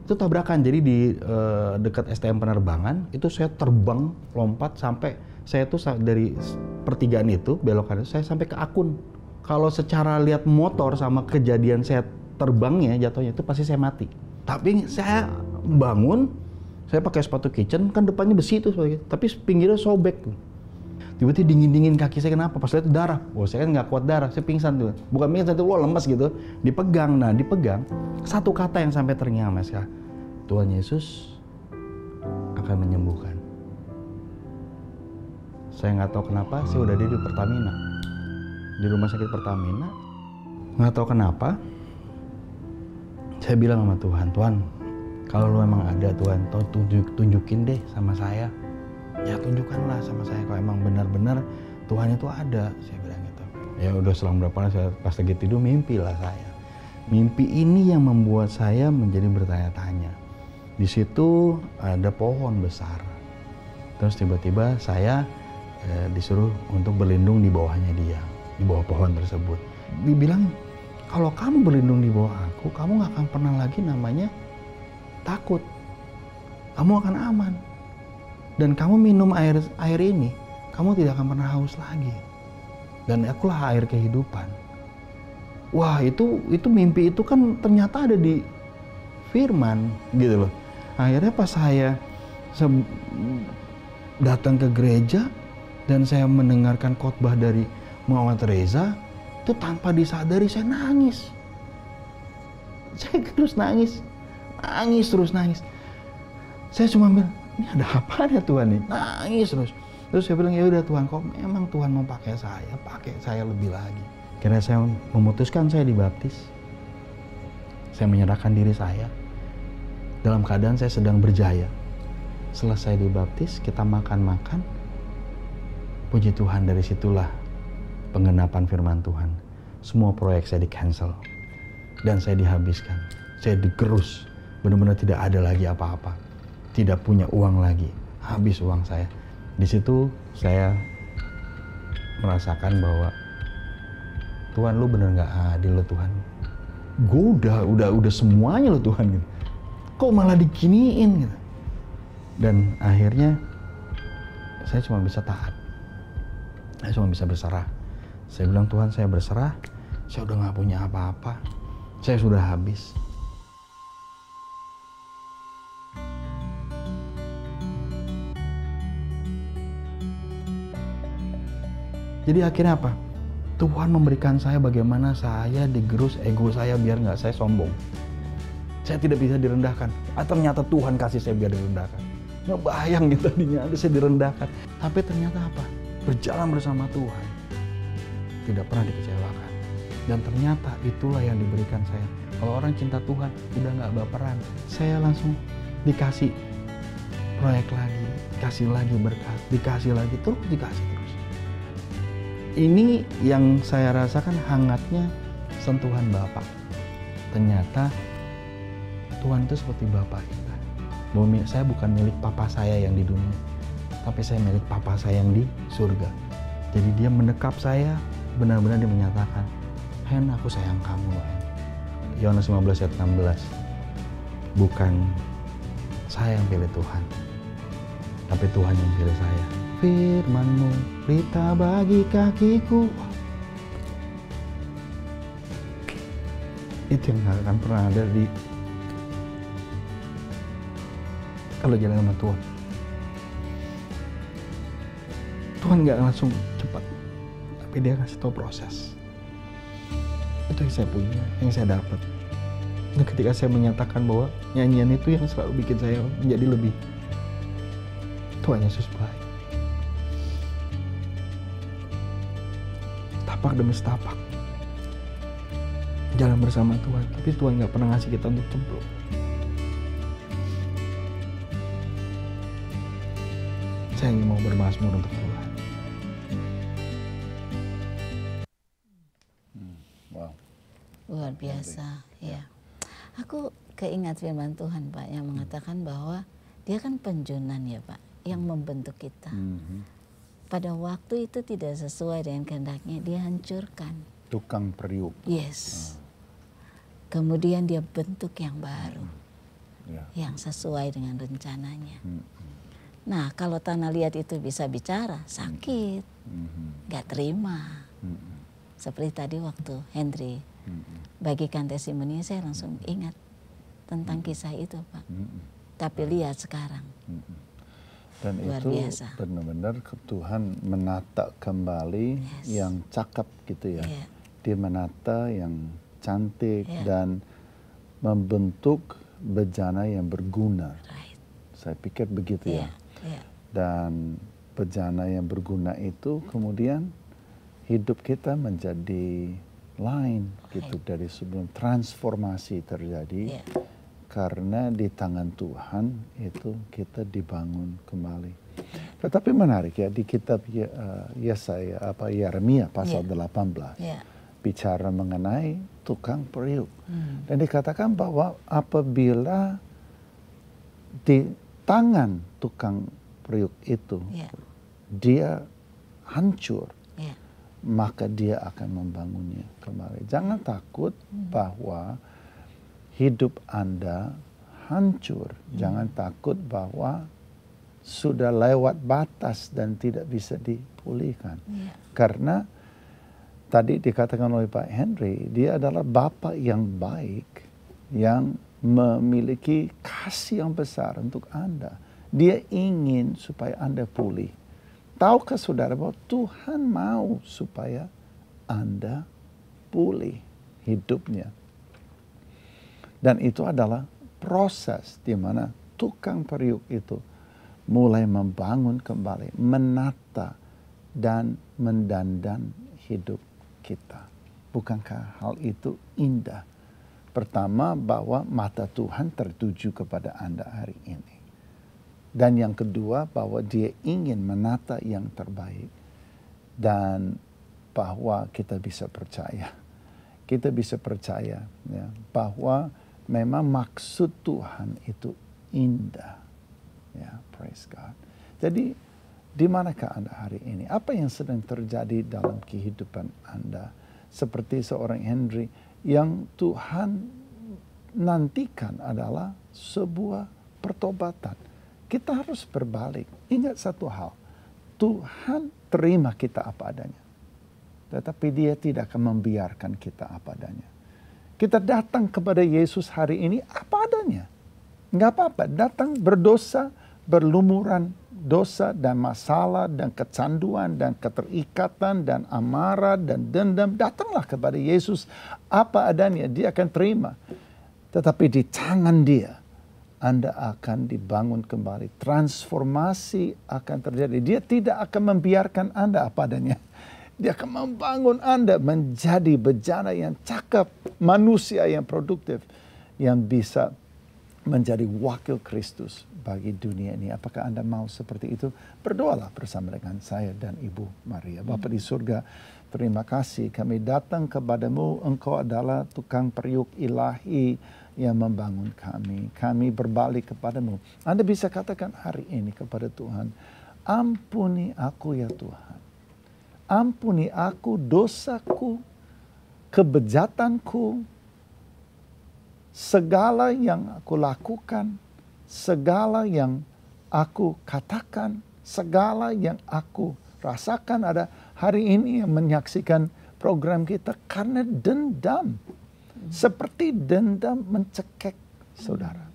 Speaker 4: Itu tabrakan, jadi di dekat STM penerbangan, itu saya terbang, lompat sampai, saya tuh dari pertigaan itu, belokan itu, saya sampai ke Akun. Kalau secara lihat motor sama kejadian saya terbangnya, jatuhnya itu pasti saya mati. Tapi saya bangun, saya pakai sepatu kitchen, kan depannya besi itu, tapi pinggirnya sobek tuh. Tiba-tiba dingin-dingin kaki saya, kenapa? Pas lihat itu darah. Wah, saya kan nggak kuat darah, saya pingsan tuh. Bukan pingsan, wah lemas gitu. Dipegang, satu kata yang sampai terngiang mas, Tuhan Yesus akan menyembuhkan. Saya nggak tahu kenapa, saya udah di Pertamina. Di rumah sakit Pertamina. Nggak tahu kenapa, saya bilang sama Tuhan, Tuhan, kalau lu emang ada Tuhan, tunjukin deh sama saya. Ya tunjukkanlah sama saya kalau emang benar-benar Tuhan itu ada, saya bilang gitu. Ya udah selang berapa lama saya pas lagi tidur mimpi lah saya. Mimpi ini yang membuat saya menjadi bertanya-tanya. Di situ ada pohon besar. Terus tiba-tiba saya disuruh untuk berlindung di bawahnya dia, di bawah pohon tersebut. Dibilang kalau kamu berlindung di bawah aku, kamu nggak akan pernah lagi namanya takut. Kamu akan aman. Dan kamu minum air ini, kamu tidak akan pernah haus lagi. Dan akulah air kehidupan. Wah, itu mimpi itu kan ternyata ada di firman gitu loh. Akhirnya pas saya datang ke gereja dan saya mendengarkan khotbah dari Muhammad Reza, itu tanpa disadari saya nangis. Saya terus nangis terus nangis. Saya cuma bilang, ini ada apa ya Tuhan nih? Nangis terus. Terus saya bilang, ya udah Tuhan, kok memang Tuhan mau pakai saya lebih lagi. Akhirnya saya memutuskan saya dibaptis. Saya menyerahkan diri saya. Dalam keadaan saya sedang berjaya. Selesai dibaptis, kita makan-makan. Puji Tuhan, dari situlah penggenapan firman Tuhan. Semua proyek saya di-cancel. Dan saya dihabiskan. Saya digerus. Benar-benar tidak ada lagi apa-apa. Tidak punya uang lagi, habis uang saya. Di situ saya merasakan bahwa Tuhan, lu bener nggak adil lo Tuhan. Gue udah semuanya lo Tuhan gitu. Kok malah diginiin gitu. Dan akhirnya saya cuma bisa taat. Saya cuma bisa berserah. Saya bilang, Tuhan, saya berserah. Saya udah nggak punya apa-apa. Saya sudah habis. Jadi akhirnya apa? Tuhan memberikan saya bagaimana saya digerus ego saya biar nggak saya sombong. Saya tidak bisa direndahkan. Ternyata Tuhan kasih saya biar direndahkan. Nggak bayang gitu tadinya, saya direndahkan. Tapi ternyata apa? Berjalan bersama Tuhan. Tidak pernah dikecewakan. Dan ternyata itulah yang diberikan saya. Kalau orang cinta Tuhan, udah nggak baperan. Saya langsung dikasih proyek lagi, dikasih lagi berkat, dikasih lagi, terus dikasih terus. Ini yang saya rasakan hangatnya sentuhan Bapak. Ternyata Tuhan itu seperti Bapak kita. Bahwa saya bukan milik Papa saya yang di dunia, tapi saya milik Papa saya yang di surga. Jadi dia mendekap saya, benar-benar dia menyatakan, Hen, aku sayang kamu, Hen. Yohanes 15 ayat 16. Bukan saya yang pilih Tuhan, tapi Tuhan yang pilih saya. Firman-Mu, pelita bagi kakiku. Itu yang gak akan pernah ada di kalau jalan sama Tuhan. Tuhan nggak langsung cepat, tapi dia kasih tahu proses. Itu yang saya punya, yang saya dapat. Dan ketika saya menyatakan bahwa nyanyian itu yang selalu bikin saya menjadi lebih, Tuhan Yesus baik. Tapak demi setapak jalan bersama Tuhan, tapi Tuhan nggak pernah ngasih kita untuk cemplung. Saya ingin mau bermazmur untuk Tuhan.
Speaker 1: Wow.
Speaker 2: Luar biasa, ya. Aku keingat firman Tuhan, Pak, yang mengatakan bahwa Dia kan penjunan ya, Pak, yang membentuk kita. Pada waktu itu tidak sesuai dengan kehendaknya, Dia hancurkan.
Speaker 1: Tukang periuk.
Speaker 2: Yes. Kemudian Dia bentuk yang baru, yang sesuai dengan rencananya. Nah, kalau tanah liat itu bisa bicara, sakit, gak terima. Seperti tadi waktu Henry bagikan testimoni, saya langsung ingat tentang kisah itu, Pak. Tapi lihat sekarang,
Speaker 1: dan
Speaker 2: luar
Speaker 1: itu
Speaker 2: biasa.
Speaker 1: benar-benar Tuhan menata kembali yang cakep gitu ya. Dia menata yang cantik dan membentuk bejana yang berguna. Saya pikir begitu ya. Dan bejana yang berguna itu kemudian hidup kita menjadi lain gitu dari sebelum, transformasi terjadi karena di tangan Tuhan itu kita dibangun kembali. Tetapi menarik ya, di kitab Yeremia pasal 18 bicara mengenai tukang periuk. Dan dikatakan bahwa apabila di tangan tukang periuk itu dia hancur, maka dia akan membangunnya kembali. Jangan takut bahwa hidup Anda hancur. Jangan takut bahwa sudah lewat batas dan tidak bisa dipulihkan. Karena tadi dikatakan oleh Pak Henry, dia adalah Bapa yang baik, yang memiliki kasih yang besar untuk Anda. Dia ingin supaya Anda pulih. Tahukah saudara bahwa Tuhan mau supaya Anda pulih hidupnya. Dan itu adalah proses di mana tukang periuk itu mulai membangun kembali, menata dan mendandan hidup kita. Bukankah hal itu indah? Pertama, bahwa mata Tuhan tertuju kepada Anda hari ini. Dan yang kedua, bahwa Dia ingin menata yang terbaik. Dan bahwa kita bisa percaya. Kita bisa percaya ya, bahwa memang maksud Tuhan itu indah. Ya, praise God. Jadi, di manakah Anda hari ini? Apa yang sedang terjadi dalam kehidupan Anda? Seperti seorang Henry yang Tuhan nantikan adalah sebuah pertobatan. Kita harus berbalik. Ingat satu hal. Tuhan terima kita apa adanya. Tetapi Dia tidak akan membiarkan kita apa adanya. Kita datang kepada Yesus hari ini apa adanya. Nggak apa-apa. Datang berdosa, berlumuran dosa dan masalah dan kecanduan dan keterikatan dan amarah dan dendam. Datanglah kepada Yesus apa adanya. Dia akan terima. Tetapi di tangan Dia, Anda akan dibangun kembali. Transformasi akan terjadi. Dia tidak akan membiarkan Anda apa adanya. Dia akan membangun Anda menjadi bejana yang cakep. Manusia yang produktif. Yang bisa menjadi wakil Kristus bagi dunia ini. Apakah Anda mau seperti itu? Berdoalah bersama dengan saya dan Ibu Maria. Bapa di surga, terima kasih. Kami datang kepadamu. Engkau adalah tukang periuk ilahi yang membangun kami. Kami berbalik kepadamu. Anda bisa katakan hari ini kepada Tuhan, ampuni aku ya Tuhan. Ampuni aku dosaku, kebejatanku, segala yang aku lakukan, segala yang aku katakan, segala yang aku rasakan ada hari ini yang menyaksikan program kita karena dendam. Seperti dendam mencekik saudara.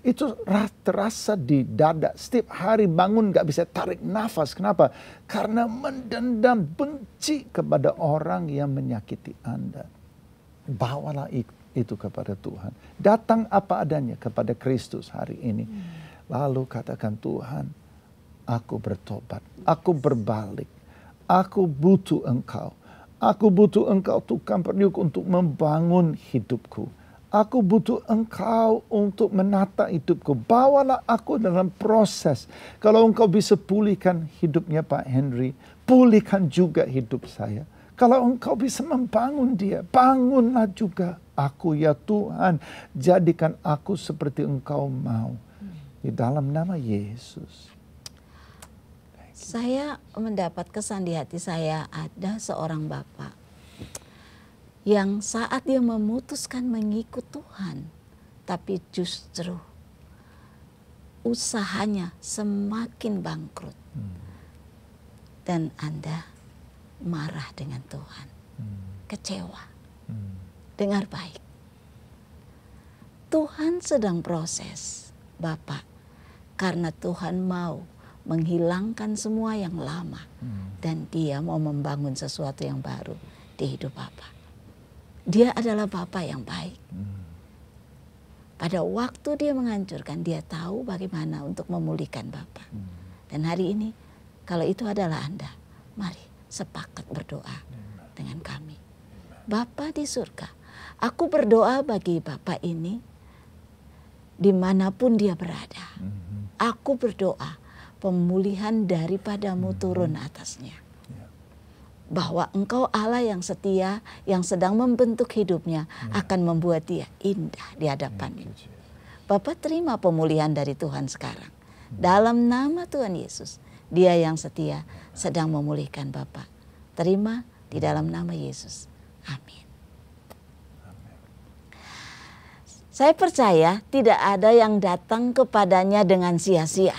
Speaker 1: Itu terasa di dada. Setiap hari bangun gak bisa tarik nafas. Kenapa? Karena mendendam, benci kepada orang yang menyakiti Anda. Bawalah itu kepada Tuhan. Datang apa adanya kepada Kristus hari ini. Lalu katakan, Tuhan, aku bertobat. Aku berbalik. Aku butuh Engkau. Aku butuh Engkau Tuhan periuk untuk membangun hidupku. Aku butuh Engkau untuk menata hidupku. Bawalah aku dalam proses. Kalau Engkau bisa pulihkan hidupnya Pak Henry, pulihkan juga hidup saya. Kalau Engkau bisa membangun dia, bangunlah juga aku ya Tuhan. Jadikan aku seperti Engkau mau. Di dalam nama Yesus.
Speaker 2: Saya mendapat kesan di hati saya, ada seorang bapak yang saat dia memutuskan mengikut Tuhan, tapi justru usahanya semakin bangkrut. Dan Anda marah dengan Tuhan, kecewa. Dengar baik, Tuhan sedang proses Bapak, karena Tuhan mau menghilangkan semua yang lama, dan Dia mau membangun sesuatu yang baru di hidup Bapak. Dia adalah Bapa yang baik. Pada waktu dia menghancurkan, dia tahu bagaimana untuk memulihkan Bapa. Dan hari ini, kalau itu adalah Anda, mari sepakat berdoa dengan kami. Bapa di surga, aku berdoa bagi Bapa ini, dimanapun dia berada. Aku berdoa pemulihan daripadamu turun atasnya. Bahwa Engkau Allah yang setia, yang sedang membentuk hidupnya, akan membuat dia indah di hadapan-Mu. Bapak terima pemulihan dari Tuhan sekarang. Dalam nama Tuhan Yesus, Dia yang setia sedang memulihkan Bapak. Terima di dalam nama Yesus. Amin. Saya percaya tidak ada yang datang kepadanya dengan sia-sia.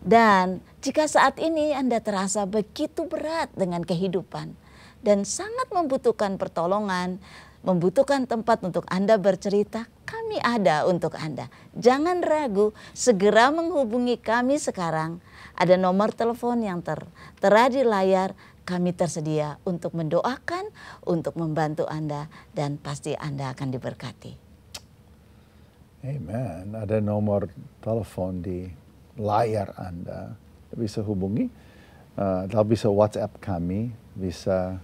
Speaker 2: Dan jika saat ini Anda terasa begitu berat dengan kehidupan dan sangat membutuhkan pertolongan, membutuhkan tempat untuk Anda bercerita, kami ada untuk Anda. Jangan ragu, segera menghubungi kami sekarang. Ada nomor telepon yang tertera di layar. Kami tersedia untuk mendoakan, untuk membantu Anda, dan pasti Anda akan diberkati.
Speaker 1: Amen. Ada nomor telepon di layar Anda. Bisa hubungi, bisa WhatsApp kami, bisa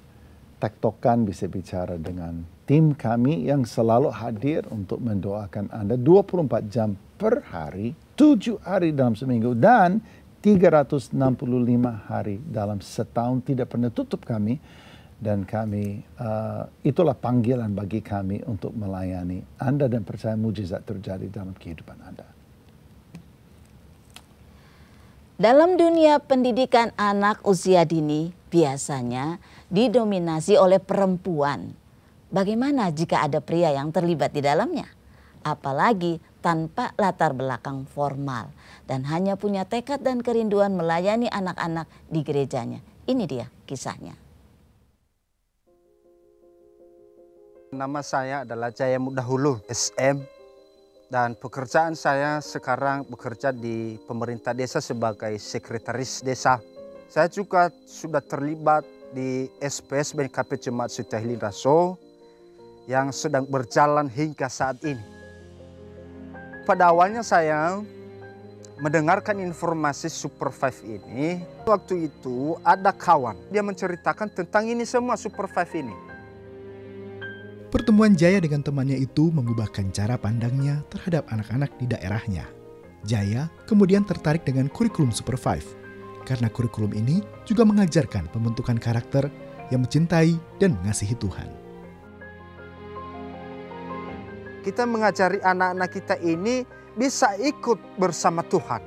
Speaker 1: tektokan, bisa bicara dengan tim kami yang selalu hadir untuk mendoakan Anda 24 jam per hari, 7 hari dalam seminggu, dan 365 hari dalam setahun, tidak pernah tutup kami. Dan kami, itulah panggilan bagi kami untuk melayani Anda dan percaya mujizat terjadi dalam kehidupan Anda.
Speaker 2: Dalam dunia pendidikan anak usia dini biasanya didominasi oleh perempuan. Bagaimana jika ada pria yang terlibat di dalamnya? Apalagi tanpa latar belakang formal dan hanya punya tekad dan kerinduan melayani anak-anak di gerejanya. Ini dia kisahnya.
Speaker 5: Nama saya adalah Jaya Mudahulu SM. Dan pekerjaan saya sekarang bekerja di pemerintah desa sebagai sekretaris desa. Saya juga sudah terlibat di SPS BNKP Jemaat Sutahlin Raso yang sedang berjalan hingga saat ini. Pada awalnya saya mendengarkan informasi Super 5 ini. Waktu itu ada kawan, dia menceritakan tentang ini semua Super 5 ini.
Speaker 6: Pertemuan Jaya dengan temannya itu mengubahkan cara pandangnya terhadap anak-anak di daerahnya. Jaya kemudian tertarik dengan kurikulum Super 5, karena kurikulum ini juga mengajarkan pembentukan karakter yang mencintai dan mengasihi Tuhan.
Speaker 5: Kita mengajari anak-anak kita ini bisa ikut bersama Tuhan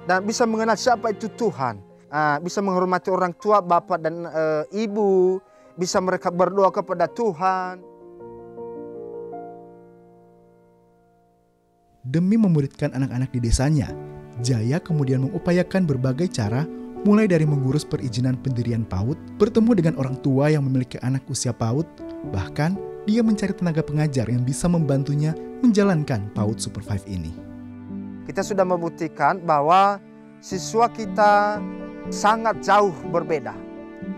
Speaker 5: dan bisa mengenal siapa itu Tuhan. Bisa menghormati orang tua, bapak dan ibu, bisa mereka berdoa kepada Tuhan.
Speaker 6: Demi memuridkan anak-anak di desanya, Jaya kemudian mengupayakan berbagai cara, mulai dari mengurus perizinan pendirian PAUD, bertemu dengan orang tua yang memiliki anak usia PAUD, bahkan dia mencari tenaga pengajar yang bisa membantunya menjalankan PAUD Super 5 ini.
Speaker 5: kita sudah membuktikan bahwa siswa kita sangat jauh berbeda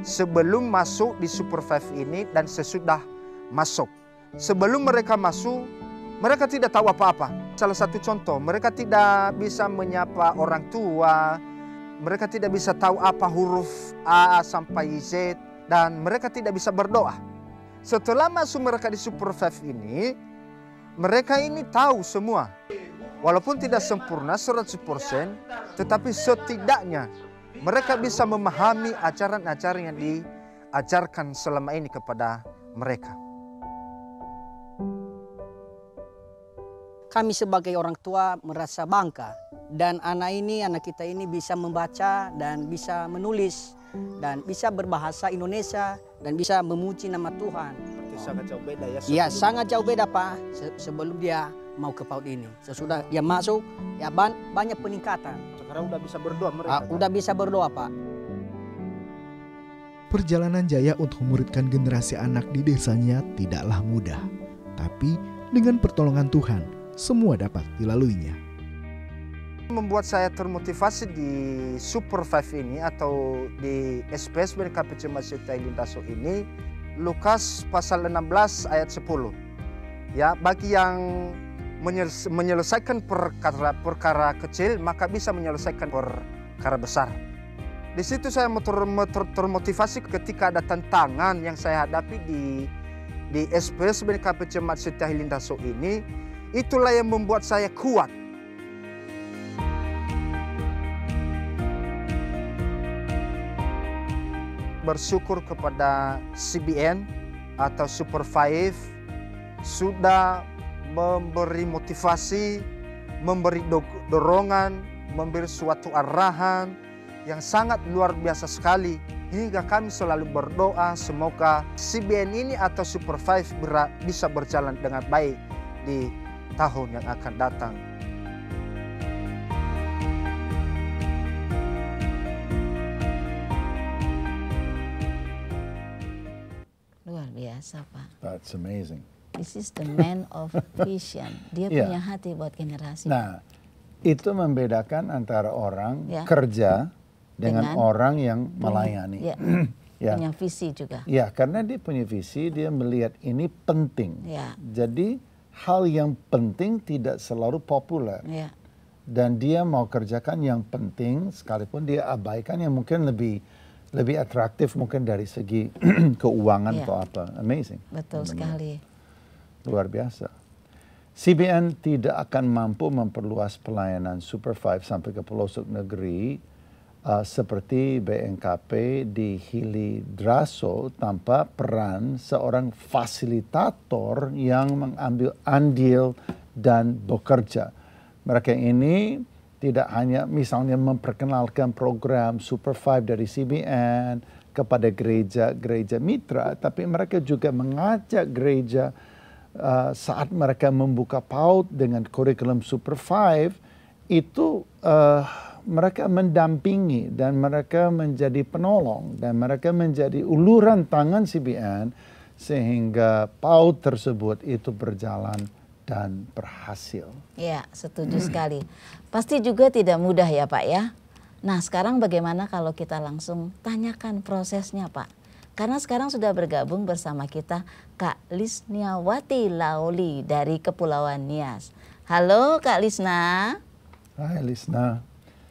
Speaker 5: sebelum masuk di Super 5 ini dan sesudah masuk. Sebelum mereka masuk, mereka tidak tahu apa-apa. Salah satu contoh, mereka tidak bisa menyapa orang tua, mereka tidak bisa tahu apa huruf A sampai Z, dan mereka tidak bisa berdoa. Setelah masuk mereka di Super 5 ini, mereka ini tahu semua. Walaupun tidak sempurna 100%, tetapi setidaknya mereka bisa memahami ajaran-ajaran yang diajarkan selama ini kepada mereka.
Speaker 7: Kami sebagai orang tua merasa bangga dan anak kita ini bisa membaca dan bisa menulis dan bisa berbahasa Indonesia dan bisa memuji nama Tuhan.
Speaker 5: Sangat jauh beda ya?
Speaker 7: Iya, sangat jauh beda Pak sebelum dia mau ke PAUD ini. Sesudah dia masuk, ya banyak peningkatan.
Speaker 5: Sekarang udah bisa berdoa mereka.
Speaker 7: Udah bisa berdoa Pak.
Speaker 6: Perjalanan Jaya untuk memuridkan generasi anak di desanya tidaklah mudah. Tapi dengan pertolongan Tuhan, semua dapat dilaluinya.
Speaker 5: Membuat saya termotivasi di Super 5 ini atau di SPS BNKP Cemasi Lintaso ini, Lukas pasal 16 ayat 10. Ya, bagi yang menyelesaikan perkara kecil, maka bisa menyelesaikan perkara besar. Di situ saya termotivasi ketika ada tantangan yang saya hadapi di SPS BNKP Cemasi Lintaso ini. Itulah yang membuat saya kuat. Bersyukur kepada CBN atau Super 5 sudah memberi motivasi, memberi dorongan, memberi suatu arahan yang sangat luar biasa sekali. Hingga kami selalu berdoa semoga CBN ini atau Super 5 bisa berjalan dengan baik di tahun yang akan datang.
Speaker 2: Luar biasa Pak.
Speaker 1: That's amazing.
Speaker 2: This is the man of vision. Dia
Speaker 1: Yeah.
Speaker 2: punya hati buat generasi.
Speaker 1: Nah, itu membedakan antara orang
Speaker 2: Ya.
Speaker 1: kerja dengan
Speaker 2: Dengan
Speaker 1: orang yang melayani.
Speaker 2: Ya.
Speaker 1: Ya.
Speaker 2: Punya visi juga.
Speaker 1: Ya, karena dia punya visi, dia melihat ini penting.
Speaker 2: Ya.
Speaker 1: Jadi hal yang penting tidak selalu populer.
Speaker 2: Ya.
Speaker 1: Dan dia mau kerjakan yang penting sekalipun dia abaikan yang mungkin lebih atraktif mungkin dari segi keuangan
Speaker 2: Ya.
Speaker 1: atau apa. Amazing.
Speaker 2: Betul sekali.
Speaker 1: Luar biasa. CBN tidak akan mampu memperluas pelayanan Super 5 sampai ke pelosok negeri seperti BNKP di Hilidraso tanpa peran seorang fasilitator yang mengambil andil dan bekerja. Mereka ini tidak hanya misalnya memperkenalkan program Super 5 dari CBN kepada gereja-gereja mitra, tapi mereka juga mengajak gereja saat mereka membuka PAUD dengan kurikulum Super 5 itu mereka mendampingi dan mereka menjadi penolong dan mereka menjadi uluran tangan CBN sehingga PAUD tersebut itu berjalan dan berhasil.
Speaker 2: Ya, setuju sekali. Pasti juga tidak mudah ya Pak ya. Nah sekarang bagaimana kalau kita langsung tanyakan prosesnya Pak? Karena sekarang sudah bergabung bersama kita Kak Lisniawati Laoli dari Kepulauan Nias. Halo Kak Lisna.
Speaker 1: Hai Lisna.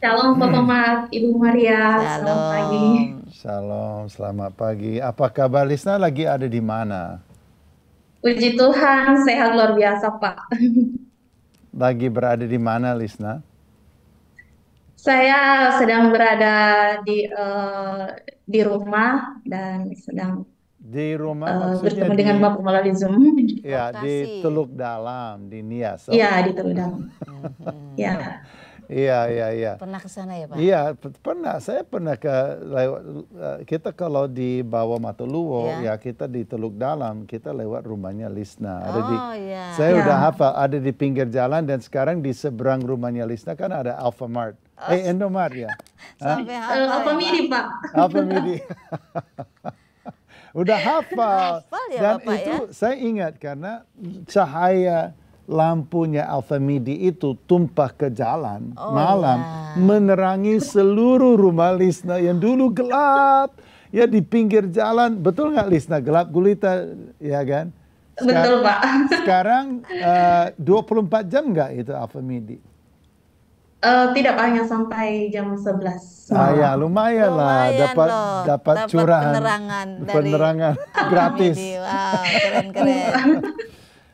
Speaker 8: Shalom Papa Mat, Ibu Maria, selamat pagi.
Speaker 1: Shalom, selamat pagi. Apa kabar Lisna? Lagi ada di mana?
Speaker 8: Puji Tuhan, sehat luar biasa Pak.
Speaker 1: Lagi berada di mana Lisna?
Speaker 8: Saya sedang berada di rumah dan sedang
Speaker 1: Di rumah maksudnya
Speaker 8: bertemu dengan Bapak melalui Zoom.
Speaker 1: Ya,
Speaker 2: Lokasi.
Speaker 1: di Teluk Dalam, di Nias.
Speaker 8: Iya, di Teluk Dalam. Ya.
Speaker 1: Iya.
Speaker 2: Pernah ke sana ya Pak?
Speaker 1: Iya, pernah. Saya pernah kita kalau di bawah Matuluwo, ya kita di Teluk Dalam, kita lewat rumahnya Lisna.
Speaker 2: Iya.
Speaker 1: Saya
Speaker 8: Ya.
Speaker 1: udah hafal, ada di pinggir jalan dan sekarang di seberang rumahnya Lisna kan ada Alfamart. Indomart ya.
Speaker 2: Sampai hafal
Speaker 8: Apa
Speaker 2: ya,
Speaker 8: midi Pak?
Speaker 1: Alfamidi. Udah hafal.
Speaker 2: Hafal ya
Speaker 1: Dan
Speaker 2: Bapak
Speaker 1: itu
Speaker 2: ya?
Speaker 1: saya ingat karena cahaya lampunya Alpha Midi itu tumpah ke jalan
Speaker 2: Oh,
Speaker 1: malam,
Speaker 2: ya.
Speaker 1: menerangi seluruh rumah Lisna yang dulu gelap. Ya di pinggir jalan, betul nggak Lisna? Gelap gulita, ya kan?
Speaker 8: Betul, Pak.
Speaker 1: Sekarang 24 jam nggak itu Alpha Midi?
Speaker 8: Tidak, Pak, hanya sampai jam 11
Speaker 1: Ya
Speaker 8: malam.
Speaker 1: lumayan lah,
Speaker 2: Lumayan
Speaker 1: dapat
Speaker 2: loh,
Speaker 1: dapat
Speaker 2: dapat
Speaker 1: curahan
Speaker 2: penerangan dari
Speaker 1: penerangan
Speaker 2: Alpha
Speaker 1: gratis.
Speaker 2: Midi. Wow, keren-keren.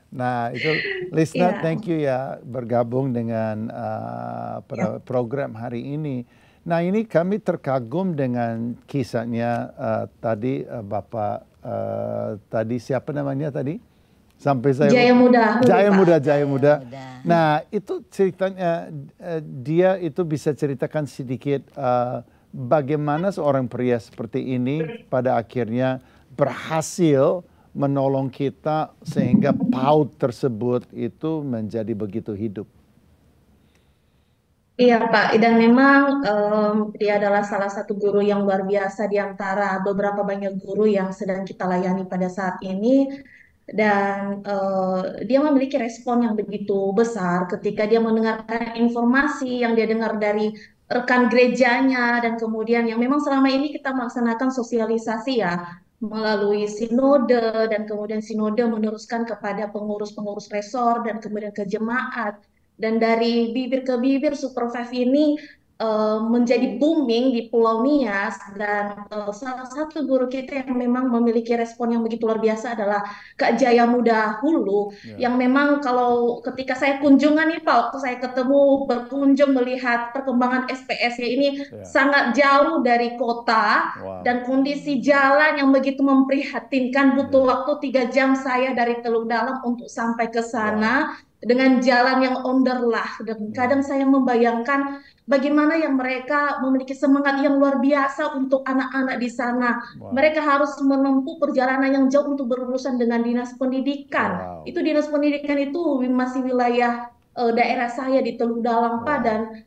Speaker 1: Nah itu Lisna,
Speaker 8: Iya.
Speaker 1: thank you ya bergabung dengan program hari ini. Nah ini kami terkagum dengan kisahnya tadi Bapak tadi siapa namanya tadi? Sampai saya
Speaker 8: Jaya Muda.
Speaker 1: Jaya
Speaker 8: Pak.
Speaker 1: Muda, Jaya Muda.
Speaker 2: Muda.
Speaker 1: Nah itu ceritanya dia itu bisa ceritakan sedikit bagaimana seorang pria seperti ini pada akhirnya berhasil menolong kita sehingga PAUD tersebut itu menjadi begitu hidup.
Speaker 8: Iya, Pak, dan memang dia adalah salah satu guru yang luar biasa di antara beberapa banyak guru yang sedang kita layani pada saat ini. Dan dia memiliki respon yang begitu besar ketika dia mendengarkan informasi yang dia dengar dari rekan gerejanya, dan kemudian yang memang selama ini kita melaksanakan sosialisasi ya melalui sinode, dan kemudian sinode meneruskan kepada pengurus-pengurus resor dan kemudian ke jemaat. Dan dari bibir ke bibir Super Five ini menjadi booming di Pulau Nias, dan salah satu guru kita yang memang memiliki respon yang begitu luar biasa adalah Kak Jaya Muda Hulu, yang memang kalau ketika saya kunjungan nih Pak, waktu saya ketemu berkunjung melihat perkembangan SPS-nya ini sangat jauh dari kota, dan kondisi jalan yang begitu memprihatinkan, butuh waktu 3 jam saya dari Teluk Dalam untuk sampai ke sana dengan jalan yang onderlah, dan kadang saya membayangkan bagaimana yang mereka memiliki semangat yang luar biasa untuk anak-anak di sana. Mereka harus menempuh perjalanan yang jauh untuk berurusan dengan dinas pendidikan. Itu dinas pendidikan itu masih wilayah daerah saya di Teluk Dalam, Pak, dan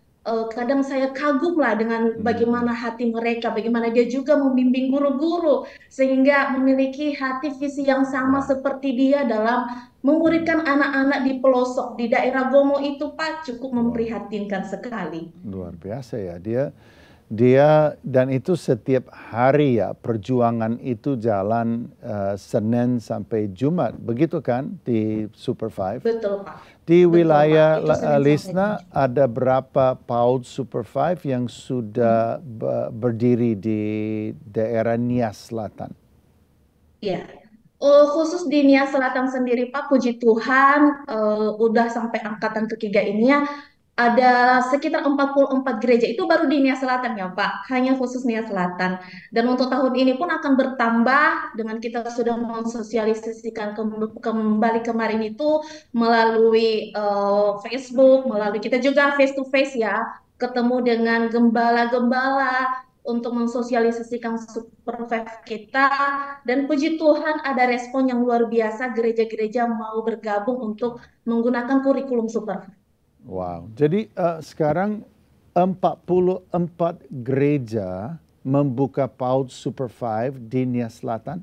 Speaker 8: kadang saya kagum lah dengan bagaimana hati mereka, bagaimana dia juga membimbing guru-guru sehingga memiliki hati visi yang sama seperti dia dalam memuridkan anak-anak di pelosok di daerah Gomo itu, Pak, cukup memprihatinkan sekali.
Speaker 1: Luar biasa ya, dia dan itu setiap hari ya, perjuangan itu jalan Senin sampai Jumat, begitu kan di Super Five?
Speaker 8: Betul, Pak.
Speaker 1: Di
Speaker 8: Betul,
Speaker 1: wilayah
Speaker 8: Pak. Itu Senin sampai
Speaker 1: Lisna ada berapa PAUD Super Five yang sudah berdiri di daerah Nias Selatan?
Speaker 8: Iya. Khusus di Nias Selatan sendiri, Pak, puji Tuhan udah sampai angkatan ketiga ini ya, ada sekitar 44 gereja. Itu baru di Nias Selatan ya, Pak, hanya khusus Nias Selatan. Dan untuk tahun ini pun akan bertambah dengan kita sudah mensosialisasikan kembali kemarin itu melalui Facebook, melalui kita juga face to face ya, ketemu dengan gembala-gembala untuk mensosialisasikan Super Five kita, dan puji Tuhan ada respon yang luar biasa, gereja-gereja mau bergabung untuk menggunakan kurikulum Super Five.
Speaker 1: Wow, jadi sekarang 44 gereja membuka PAUD Super Five di Nias Selatan?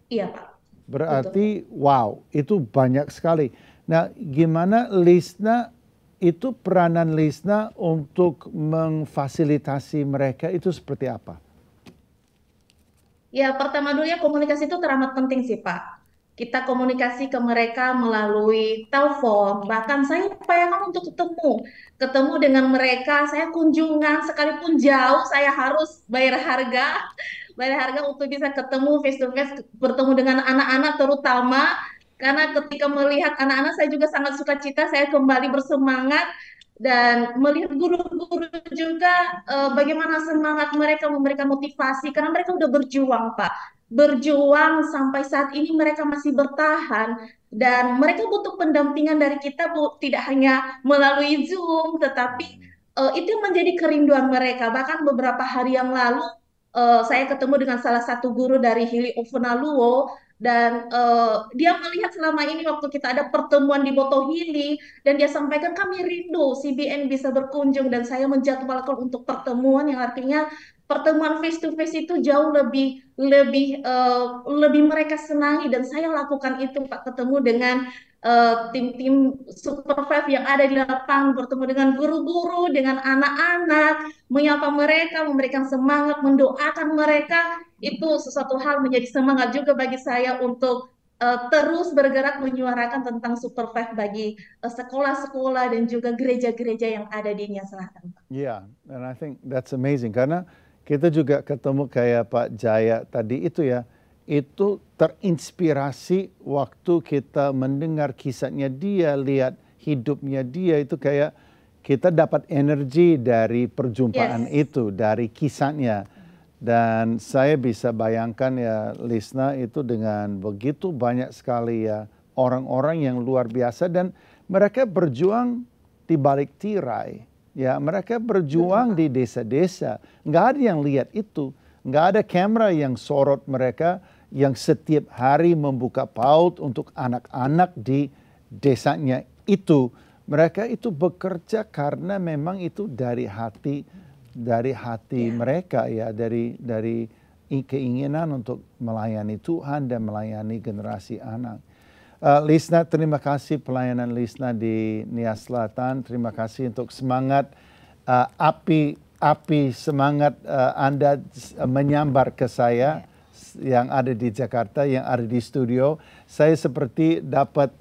Speaker 8: Iya, Pak.
Speaker 1: Berarti wow, itu banyak sekali. Nah, gimana Lisna, itu peranan Lisna untuk memfasilitasi mereka itu seperti apa?
Speaker 8: Ya, pertama dulu ya, komunikasi itu teramat penting sih, Pak. Kita komunikasi ke mereka melalui telepon, bahkan saya upayakan untuk ketemu dengan mereka. Saya kunjungan sekalipun jauh, saya harus bayar harga untuk bisa ketemu face to face, bertemu dengan anak-anak terutama, karena ketika melihat anak-anak saya juga sangat sukacita, saya kembali bersemangat, dan melihat guru-guru juga bagaimana semangat mereka memberikan motivasi, karena mereka udah berjuang, Pak. Berjuang sampai saat ini mereka masih bertahan, dan mereka butuh pendampingan dari kita, Bu, tidak hanya melalui Zoom, tetapi itu yang menjadi kerinduan mereka. Bahkan beberapa hari yang lalu saya ketemu dengan salah satu guru dari Hili Ovenaluo, dan dia melihat selama ini waktu kita ada pertemuan di Botohili, dan dia sampaikan kami rindu CBN bisa berkunjung, dan saya menjadwalkan untuk pertemuan yang artinya pertemuan face to face itu jauh lebih mereka senangi, dan saya lakukan itu, Pak, ketemu dengan tim-tim Super Five yang ada di lapangan, bertemu dengan guru-guru, dengan anak-anak, menyapa mereka, memberikan semangat, mendoakan mereka, itu sesuatu hal menjadi semangat juga bagi saya untuk terus bergerak menyuarakan tentang Super Five bagi sekolah-sekolah dan juga gereja-gereja yang ada di Nia Selatan.
Speaker 1: Yeah, and I think that's amazing karena kita juga ketemu kayak Pak Jaya tadi itu ya, itu terinspirasi waktu kita mendengar kisahnya dia, lihat hidupnya dia, itu kayak kita dapat energi dari perjumpaan itu, dari kisahnya. Dan saya bisa bayangkan ya Lisna itu dengan begitu banyak sekali ya orang-orang yang luar biasa dan mereka berjuang di balik tirai. Ya, mereka berjuang di desa-desa. Nggak ada yang lihat itu. Nggak ada kamera yang sorot mereka yang setiap hari membuka PAUD untuk anak-anak di desanya itu. Mereka itu bekerja karena memang itu dari hati mereka ya, dari keinginan untuk melayani Tuhan dan melayani generasi anak. Lisna, terima kasih pelayanan Lisna di Nia Selatan. Terima kasih untuk semangat api semangat Anda menyambar ke saya yang ada di Jakarta, yang ada di studio. Saya seperti dapat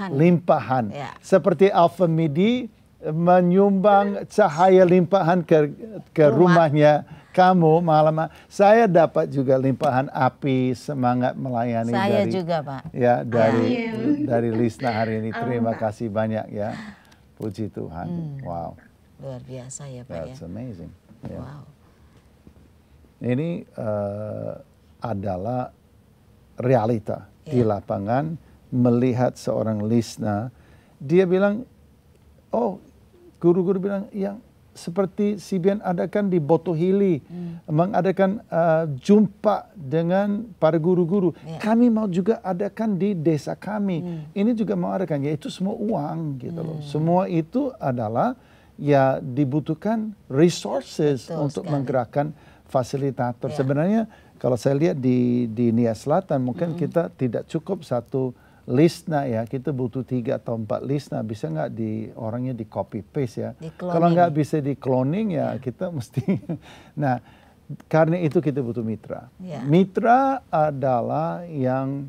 Speaker 1: limpahan. Seperti Alpha Midi menyumbang cahaya limpahan ke rumahnya kamu malam. Saya dapat juga limpahan api semangat melayani
Speaker 2: saya juga, Pak.
Speaker 1: Ya, dari Lisna hari ini. Terima kasih banyak ya. Puji Tuhan. Wow.
Speaker 2: Luar biasa ya, Pak.
Speaker 1: That's amazing. Yeah.
Speaker 2: Wow.
Speaker 1: Ini adalah realita di lapangan, melihat seorang Lisna. Dia bilang, oh, guru-guru bilang yang seperti CBN adakan di Botohili, mengadakan jumpa dengan para guru-guru. Kami mau juga adakan di desa kami. Ini juga mau adakan, yaitu semua uang gitu loh. Semua itu adalah ya dibutuhkan resources untuk menggerakkan fasilitator. Sebenarnya kalau saya lihat di Nia Selatan mungkin kita tidak cukup satu Lisna ya, kita butuh 3 atau 4 Lisna. Bisa nggak orangnya di copy paste ya? Kalau nggak bisa di cloning ya kita mesti. Nah, karena itu kita butuh mitra. Mitra adalah yang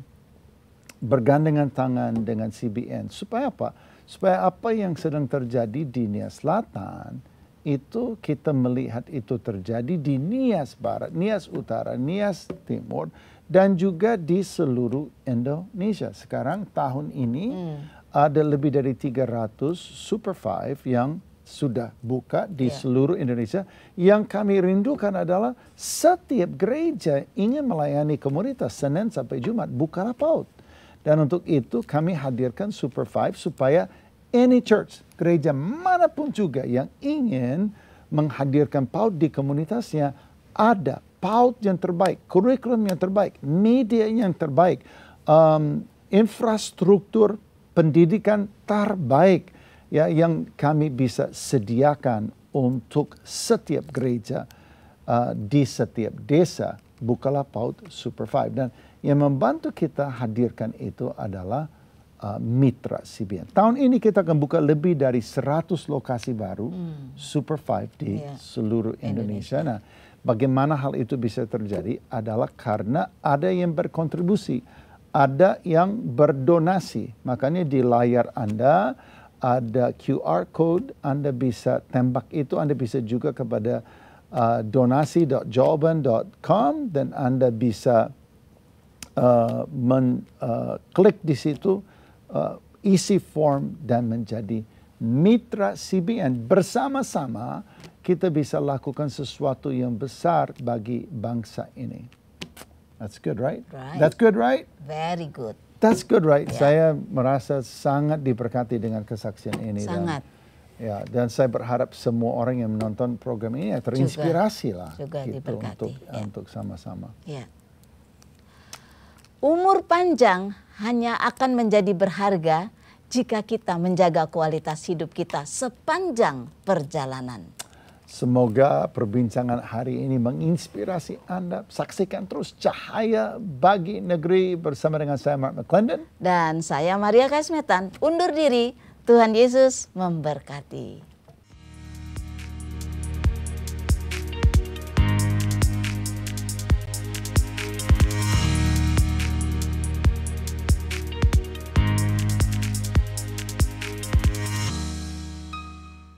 Speaker 1: bergandengan tangan dengan CBN. Supaya apa? Supaya apa yang sedang terjadi di Nia Selatan itu kita melihat itu terjadi di Nias Barat, Nias Utara, Nias Timur, dan juga di seluruh Indonesia. Sekarang tahun ini ada lebih dari 300 Super Five yang sudah buka di seluruh Indonesia. Yang kami rindukan adalah setiap gereja ingin melayani komunitas Senin sampai Jumat, bukalah PAUD. Dan untuk itu kami hadirkan Super Five supaya any church, gereja manapun juga yang ingin menghadirkan PAUD di komunitasnya, ada PAUD yang terbaik, kurikulum yang terbaik, media yang terbaik, infrastruktur pendidikan terbaik ya yang kami bisa sediakan untuk setiap gereja di setiap desa. Bukalah PAUD Super Five. Dan yang membantu kita hadirkan itu adalah mitra CBN. Tahun ini kita akan buka lebih dari 100 lokasi baru Super Five di seluruh Indonesia. Nah, bagaimana hal itu bisa terjadi adalah karena ada yang berkontribusi, ada yang berdonasi. Makanya di layar Anda ada QR code, Anda bisa tembak itu, Anda bisa juga kepada donasi.jawaban.com dan Anda bisa klik di situ, isi form dan menjadi mitra CBN. Bersama-sama kita bisa lakukan sesuatu yang besar bagi bangsa ini. That's good, right? That's good, right?
Speaker 2: Very good.
Speaker 1: That's good, right? Saya merasa sangat diberkati dengan kesaksian ini.
Speaker 2: Sangat.
Speaker 1: Dan saya berharap semua orang yang menonton program ini terinspirasi
Speaker 2: juga
Speaker 1: gitu,
Speaker 2: diberkati
Speaker 1: untuk sama-sama.
Speaker 2: Umur panjang hanya akan menjadi berharga jika kita menjaga kualitas hidup kita sepanjang perjalanan.
Speaker 1: Semoga perbincangan hari ini menginspirasi Anda. Saksikan terus Cahaya Bagi Negeri bersama dengan saya Mark McClendon.
Speaker 2: Dan saya Maria Kasmetan. Undur diri. Tuhan Yesus memberkati.